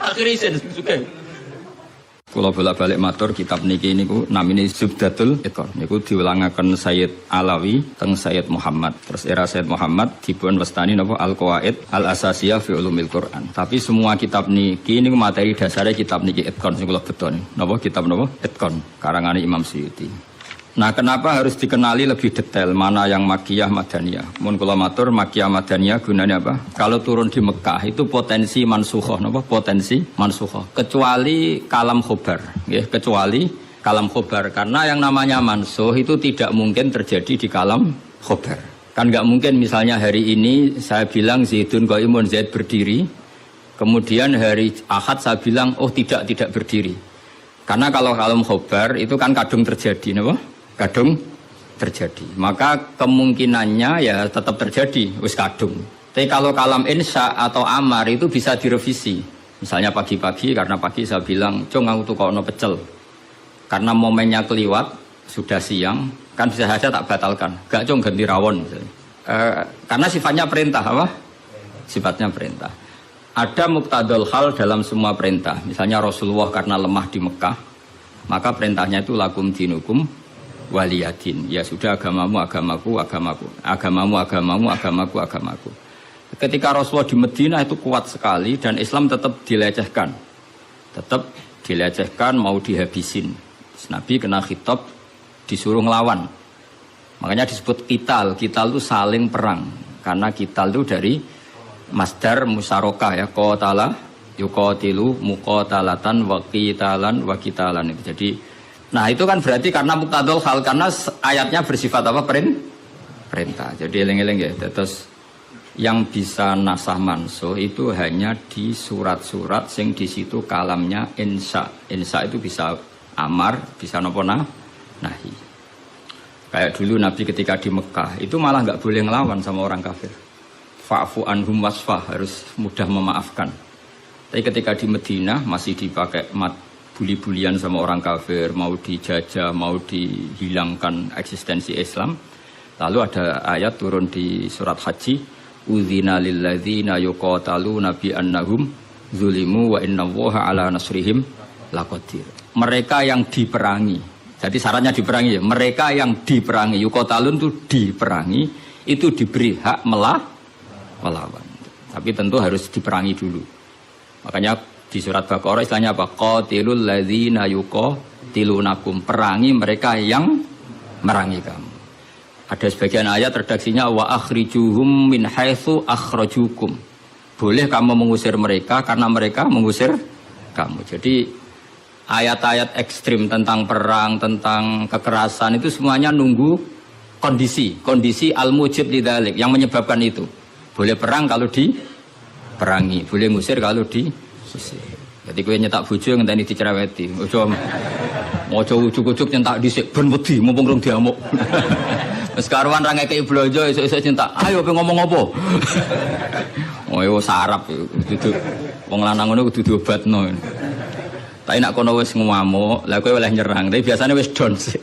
Akhirnya isin suka. Kula bolak-balik matur kitab niki niku namine Zubdatul Iqor. Niku diulangaken Sayyid Alawi teng Sayyid Muhammad. Terus era Sayyid Muhammad dipun wastani napa Al-Qawaid Al-Asasiyah fi Ulumil Quran. Tapi semua kitab niki niku materi dasare kitab niki Itqon sing kula beton. Napa kitab napa? Itqon karangane Imam Suyuti. Nah, kenapa harus dikenali lebih detail mana yang Makkiyah Madaniyah? Mun kula matur Makkiyah Madaniyah gunanya apa? Kalau turun di Mekah itu potensi mansukhoh, napa? Potensi mansukhoh. Kecuali kalam khobar, ya, kecuali kalam khobar karena yang namanya mansuh itu tidak mungkin terjadi di kalam khobar. Kan nggak mungkin misalnya hari ini saya bilang Zaidun qaimun, Zaid berdiri. Kemudian hari Ahad saya bilang oh tidak berdiri. Karena kalau kalam khobar itu kan kadung terjadi, napa? Kadung terjadi, maka kemungkinannya ya tetap terjadi, wis kadung. Tapi kalau kalam insya atau amar itu bisa direvisi. Misalnya pagi-pagi, karena pagi saya bilang, cung aku tuh kono pecel. Karena momennya keliwat, sudah siang, kan bisa saja tak batalkan. Gak cung ganti rawon. Karena sifatnya perintah, apa? Sifatnya perintah. Ada muqtadul hal dalam semua perintah. Misalnya Rasulullah karena lemah di Mekah, maka perintahnya itu lakum dinukum waliyadin, ya sudah agamamu agamaku, agamamu agamaku. Ketika Rasulullah di Madinah itu kuat sekali dan Islam tetap dilecehkan, mau dihabisin. Nabi kena khitab disuruh ngelawan, makanya disebut kital itu saling perang, karena kital itu dari masdar musarokah ya, qatala yuqatilu muqatalatan wa qitalan wa qitalan itu. Jadi nah itu kan berarti karena muqtadul hal, karena ayatnya bersifat apa? Perintah. Jadi eling-eling ya. Terus yang bisa nasah mansuh itu hanya di surat-surat sing di situ kalamnya insya. Insya itu bisa amar, bisa nopo nahi. Kayak dulu Nabi ketika di Mekah itu malah nggak boleh ngelawan sama orang kafir. Fa'fu anhum wasfah, harus mudah memaafkan. Tapi ketika di Madinah masih dipakai bully-bulian sama orang kafir, mau dijajah, mau dihilangkan eksistensi Islam. Lalu ada ayat turun di surat Haji, udzina lilladzina yuqataluna bi annahum zulimu wa innallaha ala nasrihim laqadir. Mereka yang diperangi. Jadi syaratnya diperangi ya. Mereka yang diperangi, yuqatalun itu diperangi, itu diberi hak melawan. Tapi tentu harus diperangi dulu. Makanya di surat Baqarah istilahnya apa? Qatilul ladzina yuqatilunakum, perangi mereka yang merangi kamu. Ada sebagian ayat redaksinya wa akhrijuhum min haitsu akhrajukum. Boleh kamu mengusir mereka karena mereka mengusir kamu. Jadi ayat-ayat ekstrim tentang perang, tentang kekerasan itu semuanya nunggu kondisi al-mujib lidzalik yang menyebabkan itu. Boleh perang kalau diperangi, boleh ngusir kalau jadi kowe nyetak bojo ngenteni dicereweti. Ojo ujuk-ujuk nyentak dhisik ben wedi mumpung rung diamuk. Wis karuan ra ngekeki blonjo esuk-esuk nyentak. Ayo kowe ngomong apa? Oh yo sarap dudu wong lanang ngono kudu diobatno. Tapi nek kono wis ngamuk, lah kowe oleh nyerang. Tapi biasanya wis down sih.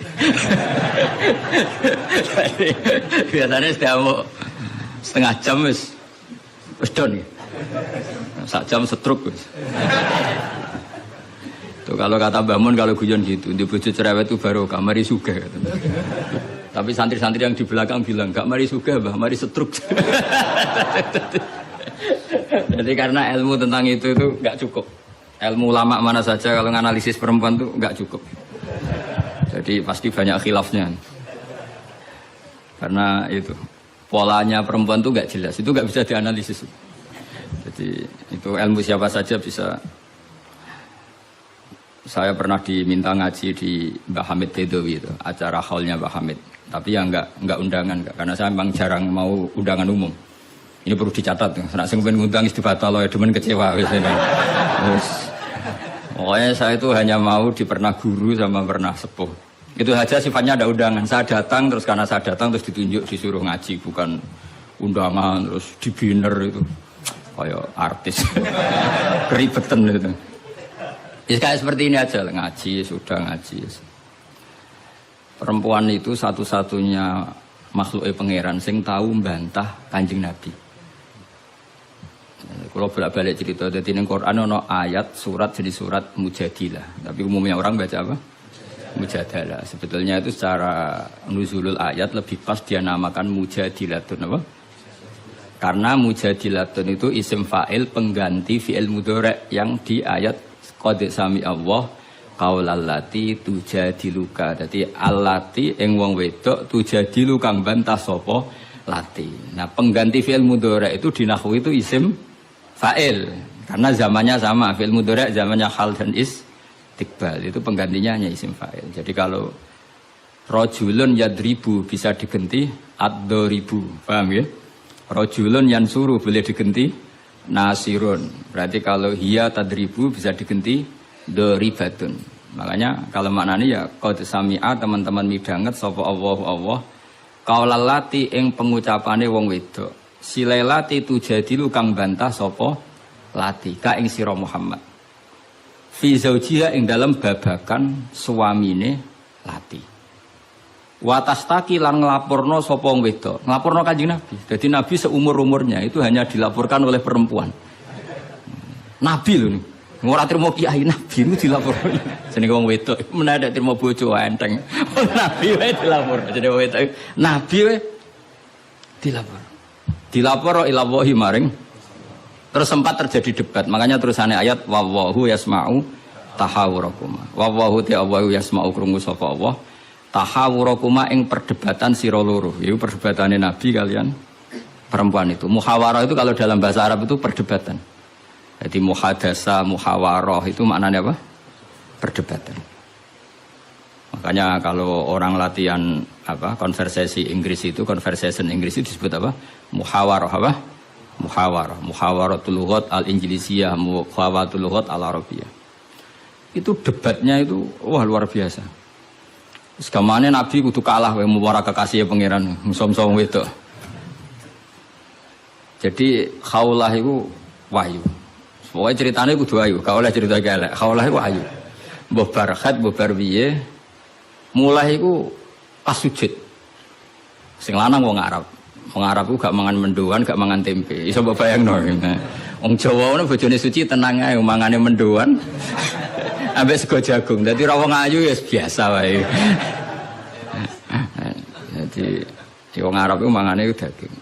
Biasanya wis diamuk setengah jam wis down. Sak jam setruk. Tuh kalau kata Mbah Mun kalau guyon gitu, di bojo cerewet itu baru mari sugih. Tapi santri-santri yang di belakang bilang, "Gak mari sugih, Mbah, mari setruk." Jadi karena ilmu tentang itu enggak cukup. Ilmu ulama mana saja kalau menganalisis perempuan itu enggak cukup. Jadi pasti banyak khilafnya. Karena itu polanya perempuan itu enggak jelas, itu enggak bisa dianalisis. Jadi itu ilmu siapa saja bisa. Saya pernah diminta ngaji di Mbah Hamid Bedowi itu, acara haulnya Mbah Hamid. Tapi ya enggak undangan, karena saya memang jarang mau undangan umum. Ini perlu dicatat. Nek sing pengen ngundang istibatalo ya demen kecewa wis. Pokoknya saya itu hanya mau di pernah guru sama pernah sepuh. Itu saja sifatnya ada undangan. Saya datang terus karena saya datang terus ditunjuk disuruh ngaji, bukan undangan terus di dinner itu. Kayak artis. Keribetan itu. Ya kayak seperti ini aja ngaji, sudah ngaji. Perempuan itu satu-satunya makhluk pangeran sing tahu membantah Kanjeng Nabi. Kalau bolak-balik cerita, jadi di Quran ada ayat surat jenis surat Mujadilah. Tapi umumnya orang baca apa? Mujadalah. Sebetulnya itu secara nuzulul ayat lebih pas dia namakan Mujadilatun apa? Karena Mujadilatun itu isim fa'il pengganti fi'il mudhari' yang di ayat qad sami Allah qaulallati tujadiluka. Jadi allati ing wong wedok tujadilu kang bantah sapa lati. Nah, pengganti fi'il mudhari' itu di nahwu itu isim fa'il. Karena zamannya sama, fi'il mudhari' zamannya hal dan istiqbal. Itu penggantinya hanya isim fa'il. Jadi kalau rajulun yadribu bisa diganti ad-daribu. Paham ya? Rajulun yansuru boleh diganti nasirun. Berarti kalau hiya tadribu bisa diganti daribatun. Makanya kalau maknanya ya qad sami'a teman-teman midanget sapa Allah kaulalati ing pengucapane wong wedok. Silailati tujadilu kang bantah sapa lati ka ing sira Muhammad. Fi zaujiha ing dalam babakan suamine lati. Watastaki lan nglaporno sapa wong wedok. Nglaporno Kanjeng Nabi. Jadi Nabi seumur-umurnya itu hanya dilaporkan oleh perempuan. Nabi lho nih. Ora trimo kiai Nabi itu dilaporno. Jenenge wong wedok menawa trimo bojo enteng. Nabi wae dilaporno. Jenenge wong wedok. Nabi wae dilaporno. Dilapor ila wahi maring. Terus sempat terjadi debat. Makanya terusannya ayat wallahu yasma'u tahawurakuma. Wallahu ta'awu yasma'u krungu sapa Allah. Tahawurakuma ing perdebatan sira loro. Itu perdebatannya Nabi kalian perempuan itu. Muhawarah itu kalau dalam bahasa Arab itu perdebatan. Jadi muhadasa, muhawarah itu maknanya apa? Perdebatan. Makanya kalau orang latihan apa? Konversasi Inggris itu, conversation Inggris itu disebut apa? Muhawarah apa? Muhawarah. Muhawaratul lughat al-Inggrisiyah, muhawaratul lughat al-Arabiyah. Itu debatnya itu wah luar biasa. Segamane Nabi kudu kalah wae muwara kekasih pangeran musom-som wedok. Jadi khaulah iku wahyu. Pokoke ceritane kudu wahyu, gak oleh cerita elek. Khaulah iku wahyu. Mbah Barkhat, mbah Barwiye mulai iku pas sujud. Sing lanang wong Arab. Wong Arab ku gak mangan mendoan, gak mangan tempe. Iso mbok bayangno. Wong Jawa ngono bojone suci tenang ae mangane mendoan. Ambek sego jagung. Dadi ra wong ayu ya biasa wae. Jadi wong Arab itu mangane daging.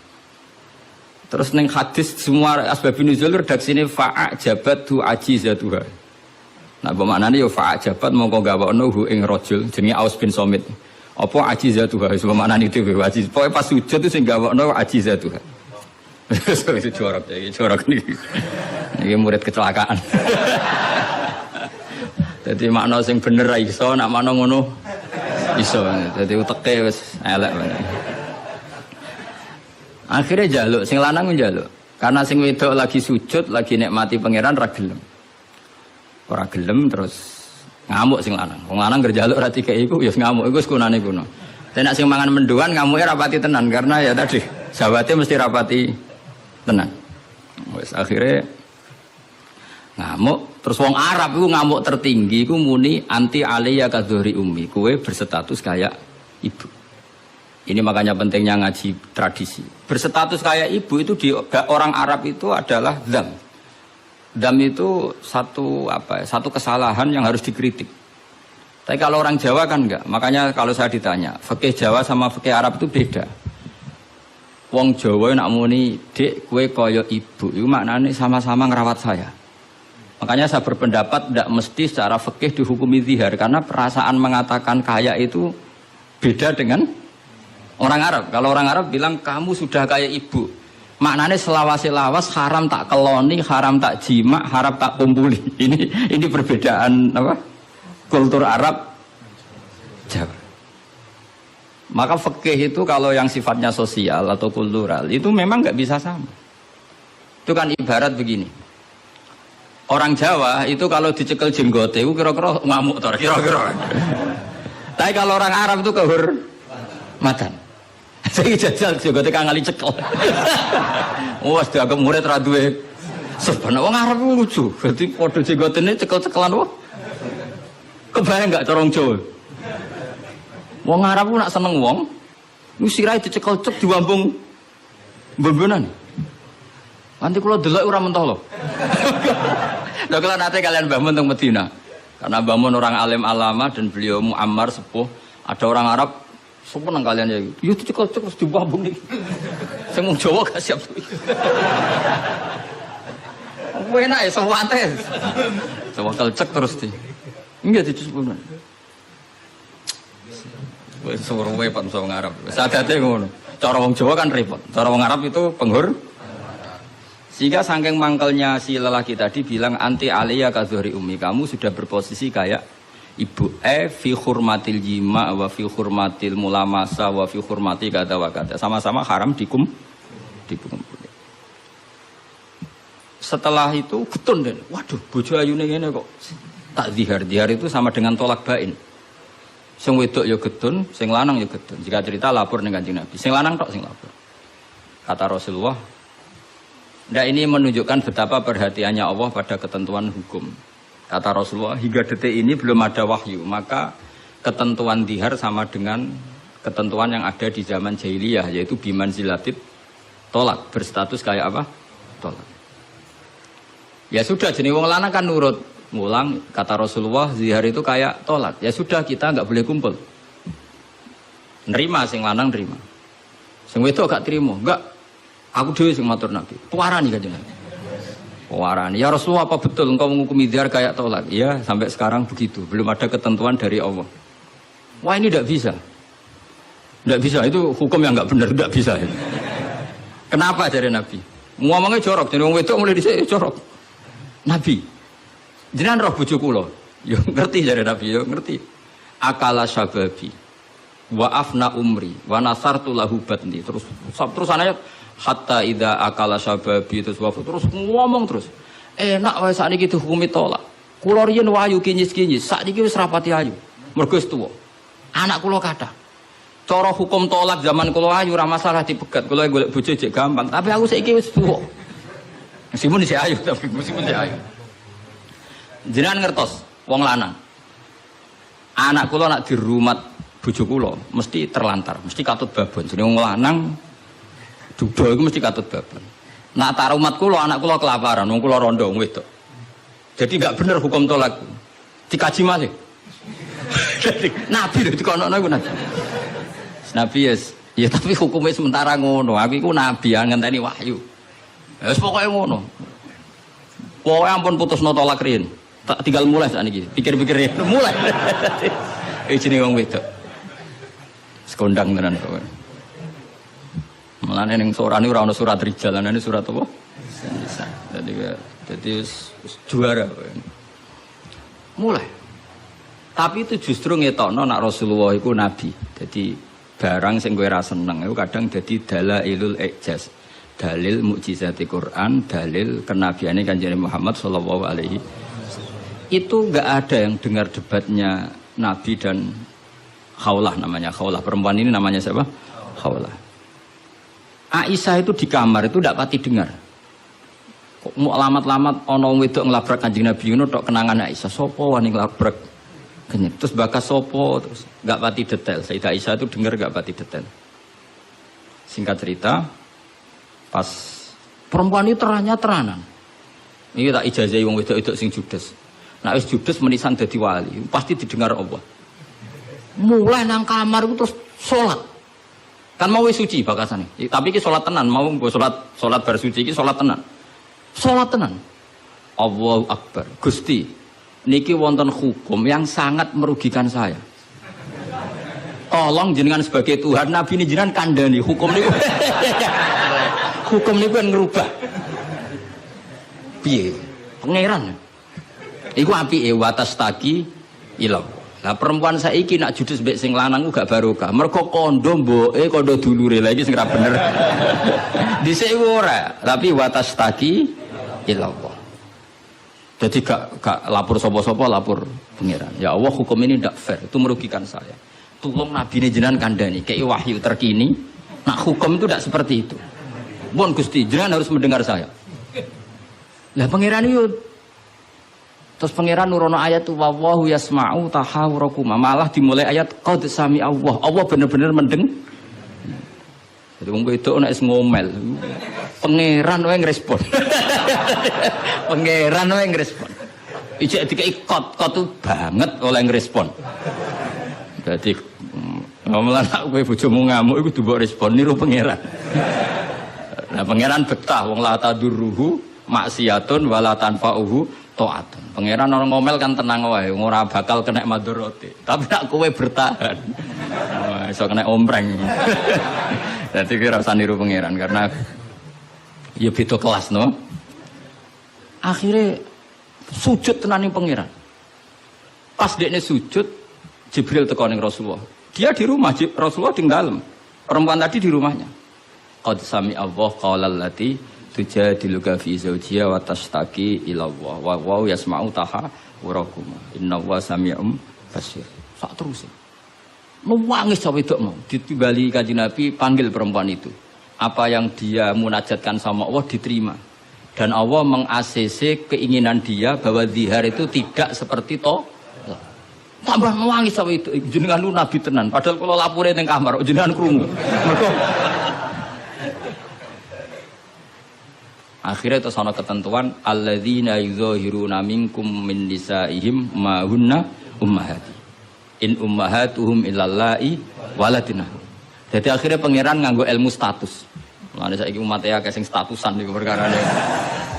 Terus ning hadis semua asbabun nuzul redaksine fa'ajabatu ajizatuha. Nah, bermaknane yo fa'ajabat mongko gawakno hu ing rajul jenenge Aus bin Somit. Apa ajizatuha iso bermaknane dhewe ajiz. Pokoke pas sujud itu sing gawakno ajizatuha. Itu jorok iki, jorok niki. Iki murid kecelakaan. Jadi makna sing bener ra iso, nak makna ngono iso. Jadi uteke wis elek banget. Akhirnya jaluk, sing lanang njaluk. Karena sing wedok lagi sujud, lagi nikmati pangeran ra gelem. Ora gelem terus ngamuk sing lanang. Wong lanang gerjaluk ra dikeki iku ya ngamuk iku sekunane kuno. Tapi nek sing mangan mendoan ngamuke rapati tenan karena ya tadi sawate mesti rapati tenan. Wis akhirnya ngamuk. Terus wong Arab itu ngamuk tertinggi itu muni anti aliyya kadhuri ummi. Kowe berstatus kayak ibu. Ini makanya pentingnya ngaji tradisi. Berstatus kayak ibu itu di orang Arab itu adalah dzam. Dzam itu satu kesalahan yang harus dikritik. Tapi kalau orang Jawa kan enggak. Makanya kalau saya ditanya, fikih Jawa sama fikih Arab itu beda. Wong Jawa nak muni, "Dik, kowe kaya ibu." Itu maknanya sama-sama ngerawat saya. Makanya saya berpendapat tidak mesti secara fikih dihukumi zihar karena perasaan mengatakan kaya itu beda dengan orang Arab. Kalau orang Arab bilang kamu sudah kayak ibu, maknanya selawas-lawas haram tak keloni, haram tak jima, haram tak kumpuli. Ini perbedaan apa? Kultur Arab Jawa. Maka fikih itu kalau yang sifatnya sosial atau kultural itu memang nggak bisa sama. Itu kan ibarat begini. Orang Jawa itu kalau dicekel jenggote itu kira-kira ngamuk tor, kira-kira. Tapi kalau orang Arab itu kehormatan. Saya jajal jenggote kang ngali cekel. Wes dianggap murid ra duwe. Sebenarnya wong Arab lucu. Berarti padha jenggotene cekel-cekelan wah. Kebayang enggak cara wong Jawa? Wong Arab ku nak seneng wong, lu sirahe dicekel cek diwambung mbembenan. Nanti kalau delok ora mentoh lho. Lha kalau nanti kalian bangun teng Medina. Karena bangun orang alim alama dan beliau muammar sepuh, ada orang Arab seneng kalian ya. Yo dicekal-cekal terus dibambung iki. Sing mung Jawa gak siap. Enak ya sewante. Sewakal cek terus di. Enggak dicekal. Wis suruwe Pak wong Arab. Sadate ngono. Cara wong Jawa kan repot. Cara wong Arab itu penghur. Sehingga saking mangkelnya si lelaki tadi bilang anti aliyah kadzuhri ummi, kamu sudah berposisi kayak ibu. Fi hurmatil jima wa fi hurmatil mulamasa wa fi hurmati kata wa kata. Sama-sama haram dikumpul. Setelah itu getun deh. Waduh, bojo ayune ngene kok. Tak zihar. Zihar itu sama dengan tolak bain. Sing wedok ya getun, sing lanang ya getun. Jika cerita lapor ning Kanjeng Nabi. Sing lanang tok sing lapor. Kata Rasulullah, nah ini menunjukkan betapa perhatiannya Allah pada ketentuan hukum. Kata Rasulullah, hingga detik ini belum ada wahyu, maka ketentuan dihar sama dengan ketentuan yang ada di zaman jahiliyah, yaitu bimanzilatid tolak, berstatus kayak apa? Tolak. Ya sudah, jenis wong lanang kan nurut. Ngulang, kata Rasulullah, zihar itu kayak tolak. Ya sudah, kita nggak boleh kumpul. Nerima, sing lanang nerima. Sing wedok gak terima, enggak. Aku dhewe sing matur Nabi. Pewarani Kanjeng Nabi. Pewarani. Ya Rasulullah, apa betul engkau menghukumi zihar kayak tolak? Ya, sampai sekarang begitu. Belum ada ketentuan dari Allah. Wah, ini tidak bisa. Tidak bisa, itu hukum yang enggak benar, tidak bisa. Kenapa dari Nabi? Ngomongnya jorok, jadi wong wedok mulai dhisik jorok. Nabi, jenengan roh bojo kula. Yo ngerti dari Nabi, yo ngerti. Akala syababi wa afna umri wa nasartu lahu batni. Terus ayat hatta idza akala syababi terus ngomong terus. Enak wae sakniki dihukumi tolak. Kula riyen wayu kinyis-kinyis, sakniki wis rapati ayu. Mergo wis tuwa. Anak kula kathah. Cara hukum tolak zaman kula ayu ora masalah dipegat. Kula golek bojo jek gampang, tapi aku saiki wis tuwa. Meskipun isih ayu tapi meskipun isih ayu. Jenengan ngertos wong lanang. Anak kula nak dirumat bojo kula mesti terlantar, mesti katut babon. Jenenge wong lanang duda iku mesti katut babon. Nak tarumat kula anak kula kelaparan, wong kula rondo wong wedok. Jadi enggak bener hukum tolak. Dikaji malih. Nabi lho dikono iku Nabi. Nabi ya tapi hukumnya sementara ngono. Aku iku nabi ngenteni wahyu. Wis pokoke ngono. Pokoke ampun putusno tolak riyen. Tak tinggal mulai sakniki. Pikir-pikir mulai. Jenenge wong wedok. Sekondang tenan kowe. Mulane ning sorane ora ana surat rijal, ana surat apa? Jadi juara. Mulai. Tapi itu justru ngetokno nak Rasulullah iku nabi. Jadi barang sing kowe ra seneng iku kadang dadi dalailul ijaz. Dalil mukjizati Quran, dalil kenabiane Kanjeng Muhammad sallallahu alaihi. Itu enggak ada yang dengar debatnya Nabi dan Khawlah namanya. Khawlah perempuan ini namanya siapa? Khawlah. Aisyah itu di kamar itu enggak pati dengar. Kok mau lamat-lamat ana wong wedok nglabrak Kanjeng Nabi ngono tok kenangan Aisyah. Sopo wani nglabrak? Terus bakas sopo terus enggak pati detail. Sayyidah Aisyah itu dengar enggak pati detail. Singkat cerita, pas perempuan itu terang-terangan. Ini tak ijazahi wong wedok-wedok sing judes. Nah wis judes menisan dadi wali, pasti didengar Allah. Mulai nang kamar itu terus sholat. Kan mau wis suci bakasane. Tapi iki sholat tenan, mau sholat bar suci iki sholat tenan. Sholat tenan. Allahu Akbar. Gusti, niki wonten hukum yang sangat merugikan saya. Tolong jenengan sebagai Tuhan, Nabi ini jenengan kandhani hukum niku. Hukum niku kan ngerubah. Piye? Pangeran. Iku apike watas taki ilang. Lah perempuan saiki nak judes mbek sing lanang gak barokah. Mergo kondo mboke kondo dulure. Lah iki sing ra bener. Dhisik ora, tapi watas taki ilang. Jadi gak lapor sapa-sapa, lapor pangeran. Ya Allah, hukum ini ndak fair, itu merugikan saya. Tolong Nabi ini jenengan kandhani, kayak wahyu terkini. Nah hukum itu tidak seperti itu. Mohon Gusti, jenengan harus mendengar saya. Lah pangeran itu terus pangeran nurono ayat tu wallahu yasma'u tahawurakuma, malah dimulai ayat qad sami Allah. Allah benar-benar mendeng. Jadi wong wedok nek ngomel. Pangeran wae ngrespon. Pangeran wae ngrespon. Ijek dikai kot tuh banget oleh ngrespon. Dadi ngomong anak kowe bojomu ngamuk iku mbok respon niru pangeran. Nah pangeran betah wong la tadurruhu maksiatun wala tanfa'uhu taatun. Pangeran orang ngomel kan tenang wae, ora bakal kena madharate. Tapi nek kowe bertahan, iso kena ompreng. Dadi kira usah niru pangeran karena ya beda kelas no. Akhirnya sujud tenani pangeran. Pas dekne sujud, Jibril teko ning Rasulullah. Dia di rumah, Rasulullah di dalam. Perempuan tadi di rumahnya. Qad sami Allah qaulal lati tujadiluka fi zawjiha wa tashtaki ila Allah wa yasma'u tahawurakuma. Innallaha sami'un basir. Sak terus. Nangis cawe wedok mau ditimbali Kanjeng Nabi panggil perempuan itu. Apa yang dia munajatkan sama Allah diterima. Dan Allah meng-ACC keinginan dia bahwa zihar itu tidak seperti tambah nangis sama itu jenengan lu nabi tenan padahal kalau lapure ning kamar jenengan krungu mergo akhirnya itu ana ketentuan alladzina yuzahiruna minkum min nisaihim ma hunna ummahati in ummahatuhum illallahi waladina. Jadi akhirnya pangeran nganggo ilmu status. Mulane saiki umat ya sing statusan niku perkarane.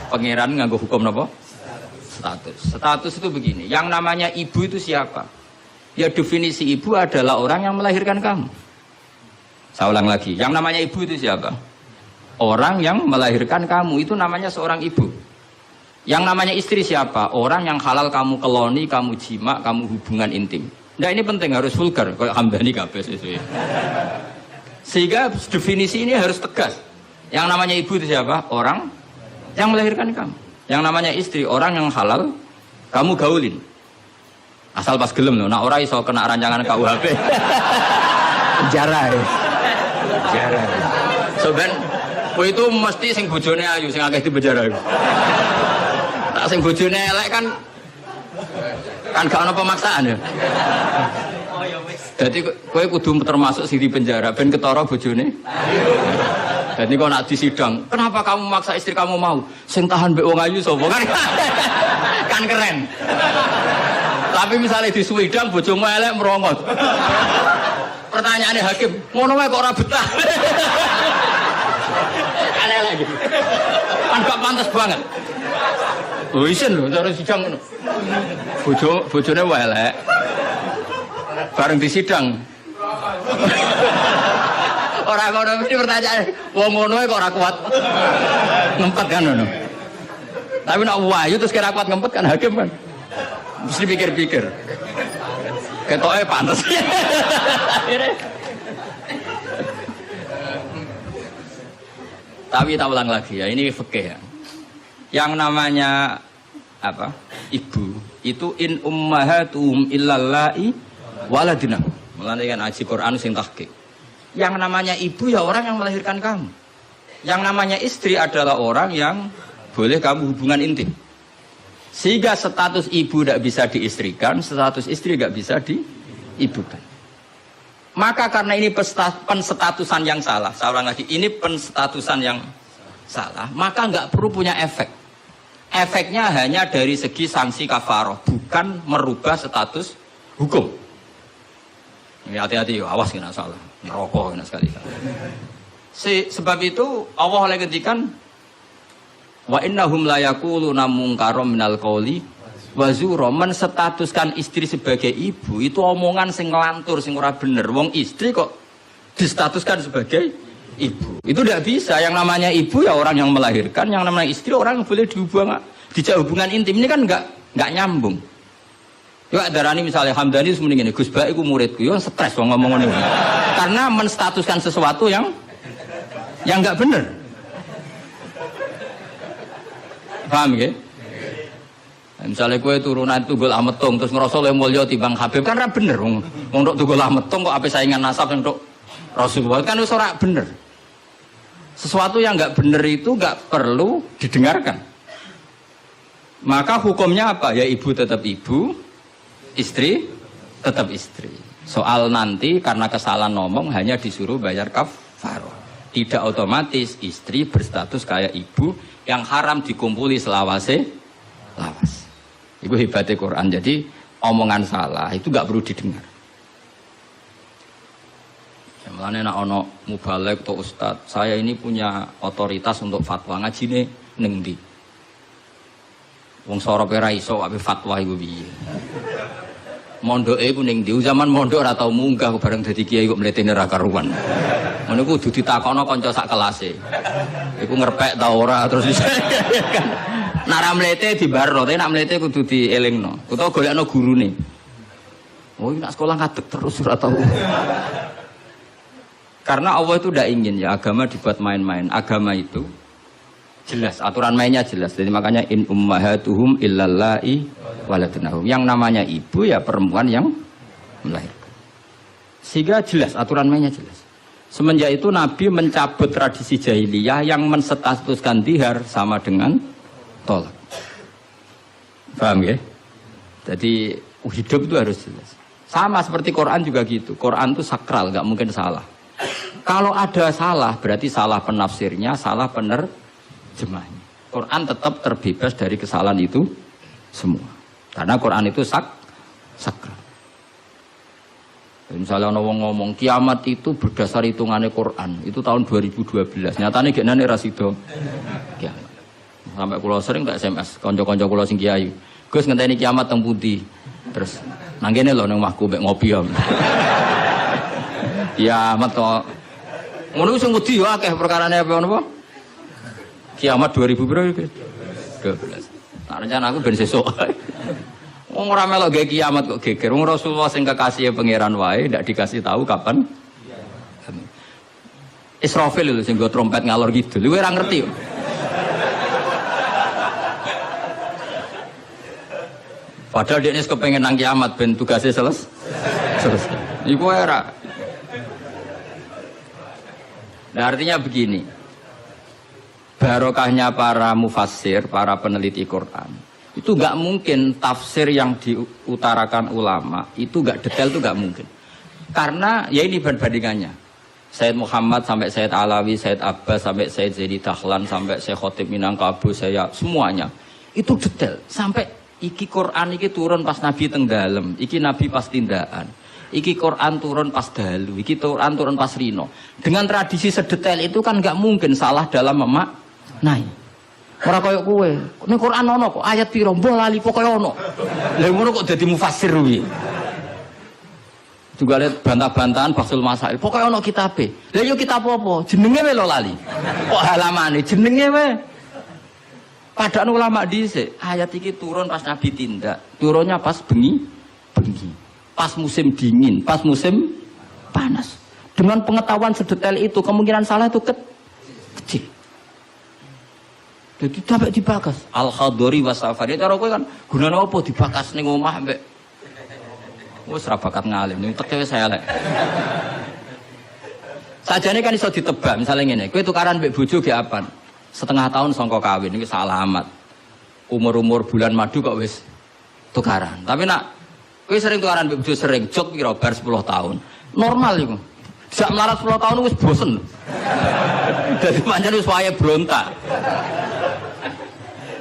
Pangeran nganggo hukum napa? Status itu begini, yang namanya ibu itu siapa? Ya definisi ibu adalah orang yang melahirkan kamu. Saya ulang lagi, yang namanya ibu itu siapa? Orang yang melahirkan kamu, itu namanya seorang ibu. Yang namanya istri siapa? Orang yang halal kamu keloni, kamu jima, kamu hubungan intim. Nah ini penting, harus vulgar, kayak Hamdani kabeh sesuai. Sehingga definisi ini harus tegas. Yang namanya ibu itu siapa? Orang yang melahirkan kamu. Yang namanya istri, orang yang halal, kamu gaulin. Asal pas gelem loh, nah orang iso kena rancangan KUHP. Penjara ya. Penjara. So ben, itu mesti sing bojone ayu, sing akeh di penjara. Tak sing bojone elek kan gak ono pemaksaan ya. Jadi kowe kudu termasuk sing di penjara ben ketara bojone. Jadi kok nak disidang, kenapa kamu maksa istri kamu mau? Sing tahan mbek wong ayu sapa kan? Kan keren. Tapi misalnya disuwidang bojomu elek merongot. Pertanyaannya hakim, ngono wae kok ora betah. Kan elek gitu. Kan gak pantas banget. Oh isen lho cara sidang ngono. Bojone wae elek. Bareng disidang. Orang ngono mesti pertanyaan, wong ngono kok ora kuat ngempet kan ngono. Tapi nek wayu terus kira kuat ngempet kan hakim kan. Mesti pikir-pikir. Ketoke pantes. Tapi tak ulang lagi ya, ini fikih ya. Yang namanya apa? Ibu itu in ummahatuhum illallahi waladina. Mulane kan aji Quran sing tahqiq. Yang namanya ibu ya orang yang melahirkan kamu. Yang namanya istri adalah orang yang boleh kamu hubungan intim. Sehingga status ibu tidak bisa diistrikan, status istri tidak bisa diibukan. Maka karena ini penstatusan yang salah, saya ulang lagi, ini penstatusan yang salah, maka nggak perlu punya efek. Efeknya hanya dari segi sanksi kafaroh, bukan merubah status hukum. Hati-hati, awas kena salah. Merokok enak sekali. Sebab itu Allah oleh ngendikan wa innahum la yaquluna munkaram minal qauli wa zura, menstatuskan istri sebagai ibu itu omongan sing nglantur sing ora bener. Wong istri kok distatuskan sebagai ibu. Itu tidak bisa. Yang namanya ibu ya orang yang melahirkan, yang namanya istri orang yang boleh dijak hubungan intim. Ini kan enggak nyambung. Ya darani misalnya Hamdani semuanya gini, Gus Ba iku muridku, yo stres wong ngomong ngene. Karena menstatuskan sesuatu yang enggak bener. Paham ya? Misalnya kue turunan Tunggul Ametung terus ngerasa oleh mulya timbang Habib kan ra bener wong tok Tunggul Ametung kok ape saingan nasab untuk Rasulullah kan wis ora bener. Sesuatu yang enggak bener itu enggak perlu didengarkan. Maka hukumnya apa? Ya ibu tetap ibu, istri tetap istri. Soal nanti karena kesalahan ngomong hanya disuruh bayar kafarah. tidak otomatis istri berstatus kayak ibu yang haram dikumpuli selawase lawas. Itu hebatnya Quran. Jadi omongan salah itu gak perlu didengar. Mulane nek ana mubalek atau ustaz, saya ini punya otoritas untuk fatwa, ngajine ning ndi? Wong sorope ra iso wae fatwa iku piye. Mondoke iku ning ndi? Zaman mondok ora tau munggah bareng dadi kiai kok mletene ra karuan. Ngono kudu ditakokno kanca sak kelase. Iku ngerpek ta ora terus kan. Nek ra mlete dibarno, tapi nek mlete kudu dielingno. Utawa golekno gurune. Oh, nek sekolah ngadeg terus ora tau. Karena Allah itu tidak ingin ya agama dibuat main-main. Agama itu jelas, aturan mainnya jelas. Jadi makanya in ummahatuhum illallai waladunahum. Yang namanya ibu ya perempuan yang melahirkan. Sehingga jelas, aturan mainnya jelas. Semenjak itu Nabi mencabut tradisi jahiliyah yang menstatuskan dihar sama dengan tolak. Paham ya? Jadi hidup itu harus jelas. Sama seperti Quran juga gitu. Quran itu sakral, nggak mungkin salah. Kalau ada salah, berarti salah penafsirnya, salah penerjemahnya. Quran tetap terbebas dari kesalahan itu semua. Karena Quran itu sakral. Misalnya orang ngomong kiamat itu berdasar hitungannya Quran, itu tahun 2012. Nyatanya gimana rasido kiamat. Sampai kulo sering tak SMS, konco-konco kulo sing kiai. Gus ngenteni kiamat teng pundi. Terus nanggene lho nang omahku mek ngopi ya. Kiamat kok ngono sing wedi yo akeh perkarane apa napa? Kiamat 2000 piro iki? 12. Nah, rencana aku ben sesuk. Wong ora melok gawe kiamat kok geger. Wong Rasulullah sing kekasih pangeran wae ndak dikasih tahu kapan. Israfil lho sing nggo trompet ngalor kidul. Kowe ora ngerti yo. Padahal dia ini kepengen nang kiamat ben tugasnya selesai. Iku ora. Nah artinya begini, barokahnya para mufassir, para peneliti Quran, itu nggak mungkin tafsir yang diutarakan ulama itu nggak detail, itu nggak mungkin. Karena ya ini perbandingannya, Sayyid Muhammad sampai Sayyid Alawi, Sayyid Abbas sampai Sayyid Zaidi Dahlan sampai Sayyid Khotib Minangkabau, saya semuanya itu detail. Sampai iki Quran iki turun pas Nabi teng dalem, iki Nabi pas tindakan. Iki Quran turun pas dalu, iki Quran turun pas rino. Dengan tradisi sedetail itu kan nggak mungkin salah dalam memaknai. Ora koyo kowe. Ning Quran ono kok ayat piro mbah lali pokoke ono. Lha ngono kok dadi mufassir kuwi. Juga lihat bantah-bantahan Basul Masail. Pokoke ono kitabe. Lah yo kitab apa? Jenenge wae lho lali. Kok halamane jenenge wae. Padahal ulama dhisik, ayat iki turun pas Nabi tindak. Turunnya pas bengi. Pas musim dingin, pas musim panas. Dengan pengetahuan sedetail itu, kemungkinan salah itu kecil. Jadi sampai dibakas. Al-Khadori wasafari. Cara kowe kan gunane apa dibakas ning omah mbek. Wis ra bakat ngalim, ning teke saya lek. Sajane kan iso ditebak, misalnya ngene, kowe tukaran mbek bojo ge apan? Setengah tahun sangka kawin iki salah amat. Umur-umur bulan madu kok wis tukaran. Tapi nak kowe sering tukaran mbek bojo sering jok piro bar 10 tahun. Normal iku. Sak melarat 10 tahun wis bosen. Dadi pancen wis wayahe brontak.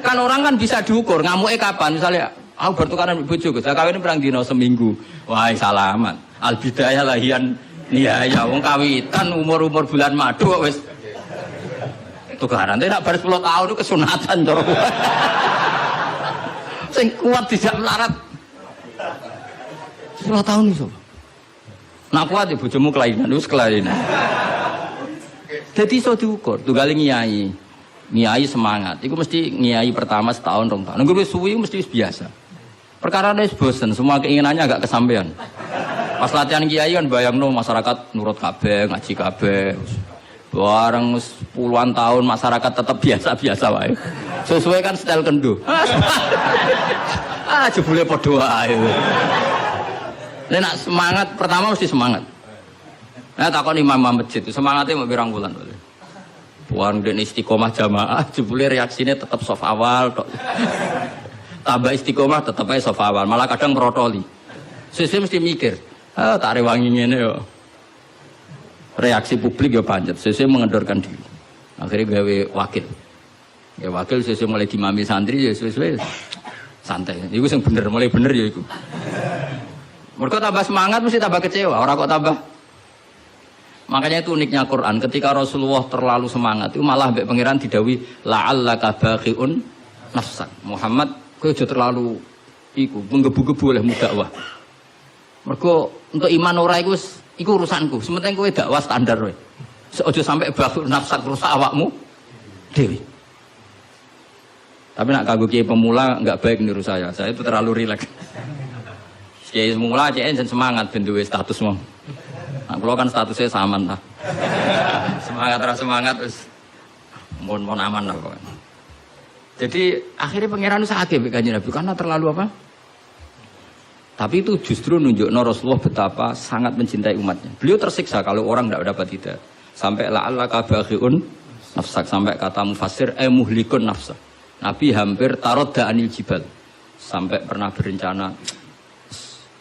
Kan orang kan bisa diukur ngamuke kapan. Misalnya aku bertukaran mbek bojo, saya kawin perang dino seminggu. Wah, salamat. Al bidayah lahian nihaya wong kawitan umur-umur bulan madu kok wis tukaran. Tapi nak bar 10 tahun itu kesunatan cara. Sing kuat tidak melarat 10 tahun itu. Nak kuat ya bojomu kelainan, wis kelainan. Jadi iso diukur, tunggal ngiyai. Ngiyai semangat. Iku mesti ngiyai pertama setahun rong tahun. Nunggu wis suwi mesti biasa. Perkara wis bosen, semua keinginannya agak kesampaian. Pas latihan kiai kan bayangno masyarakat nurut kabeh, ngaji kabeh. Bareng puluhan tahun masyarakat tetap biasa-biasa wae. Sesuai kan style kendo. Jebule padha ae. Nek semangat pertama mesti semangat. Nah takon imam masjid itu semangatnya mau pirang bulan boleh. Buang dan istiqomah jamaah, jebule reaksinya tetap soft awal tok. Tambah istiqomah tetap aja soft awal, malah kadang merotoli. Sesuai mesti mikir, tak rewangi ngene yo. reaksi publik ya pancet, sesuai mengendorkan diri. Akhirnya gawe wakil. Ya wakil sesuai mulai dimami santri ya sesuai santai. Iku sing bener, mulai bener ya iku. Mereka tambah semangat mesti tambah kecewa, orang kok tambah. Makanya itu uniknya Quran, ketika Rasulullah terlalu semangat itu malah mbek pangeran didawi la'allaka baqiun nafsak. Muhammad kowe aja terlalu iku menggebu-gebu oleh dakwah. Mergo untuk iman ora iku urusanku, sementing kowe dakwah standar wae. Aja sampai baqiun nafsak rusak awakmu dewi. Tapi nak kanggo kiai pemula enggak baik niru saya itu terlalu rileks. Kiai pemula cek semangat ben duwe status mong. Nah, kalau kan statusnya saman lah. semangat terus mohon aman lah pokoknya. Jadi akhirnya pangeran sakit kanjeng Nabi karena terlalu apa? Tapi itu justru nunjukno Rasulullah betapa sangat mencintai umatnya. Beliau tersiksa kalau orang tidak dapat hidayah. Sampai la'allaka baqiun nafsak, sampai kata mufassir muhlikun nafsak. Nabi hampir tarodda anil jibal. Sampai pernah berencana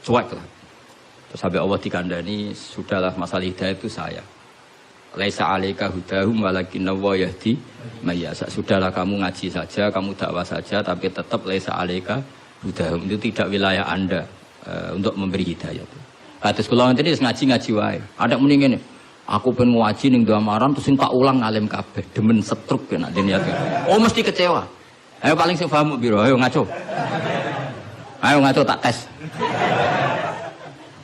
cuek lah. Terus sampai Allah dikandani, sudahlah masalah hidayah itu saya. Laisa alaika hudahum walakinna wa yahdi mayyasa. Sudahlah kamu ngaji saja, kamu dakwah saja, tapi tetap laisa alaika hudahum. Itu tidak wilayah Anda untuk memberi hidayah. Terus kula ngene ngaji wae. Ada muni ngene. Aku pengen ngaji ning Damaran terus tak ulang ngalim kabeh, demen setruk nek dene iki. Oh mesti kecewa. Ayo paling sing paham piro, ayo ngaco. Ayo ngaco tak tes.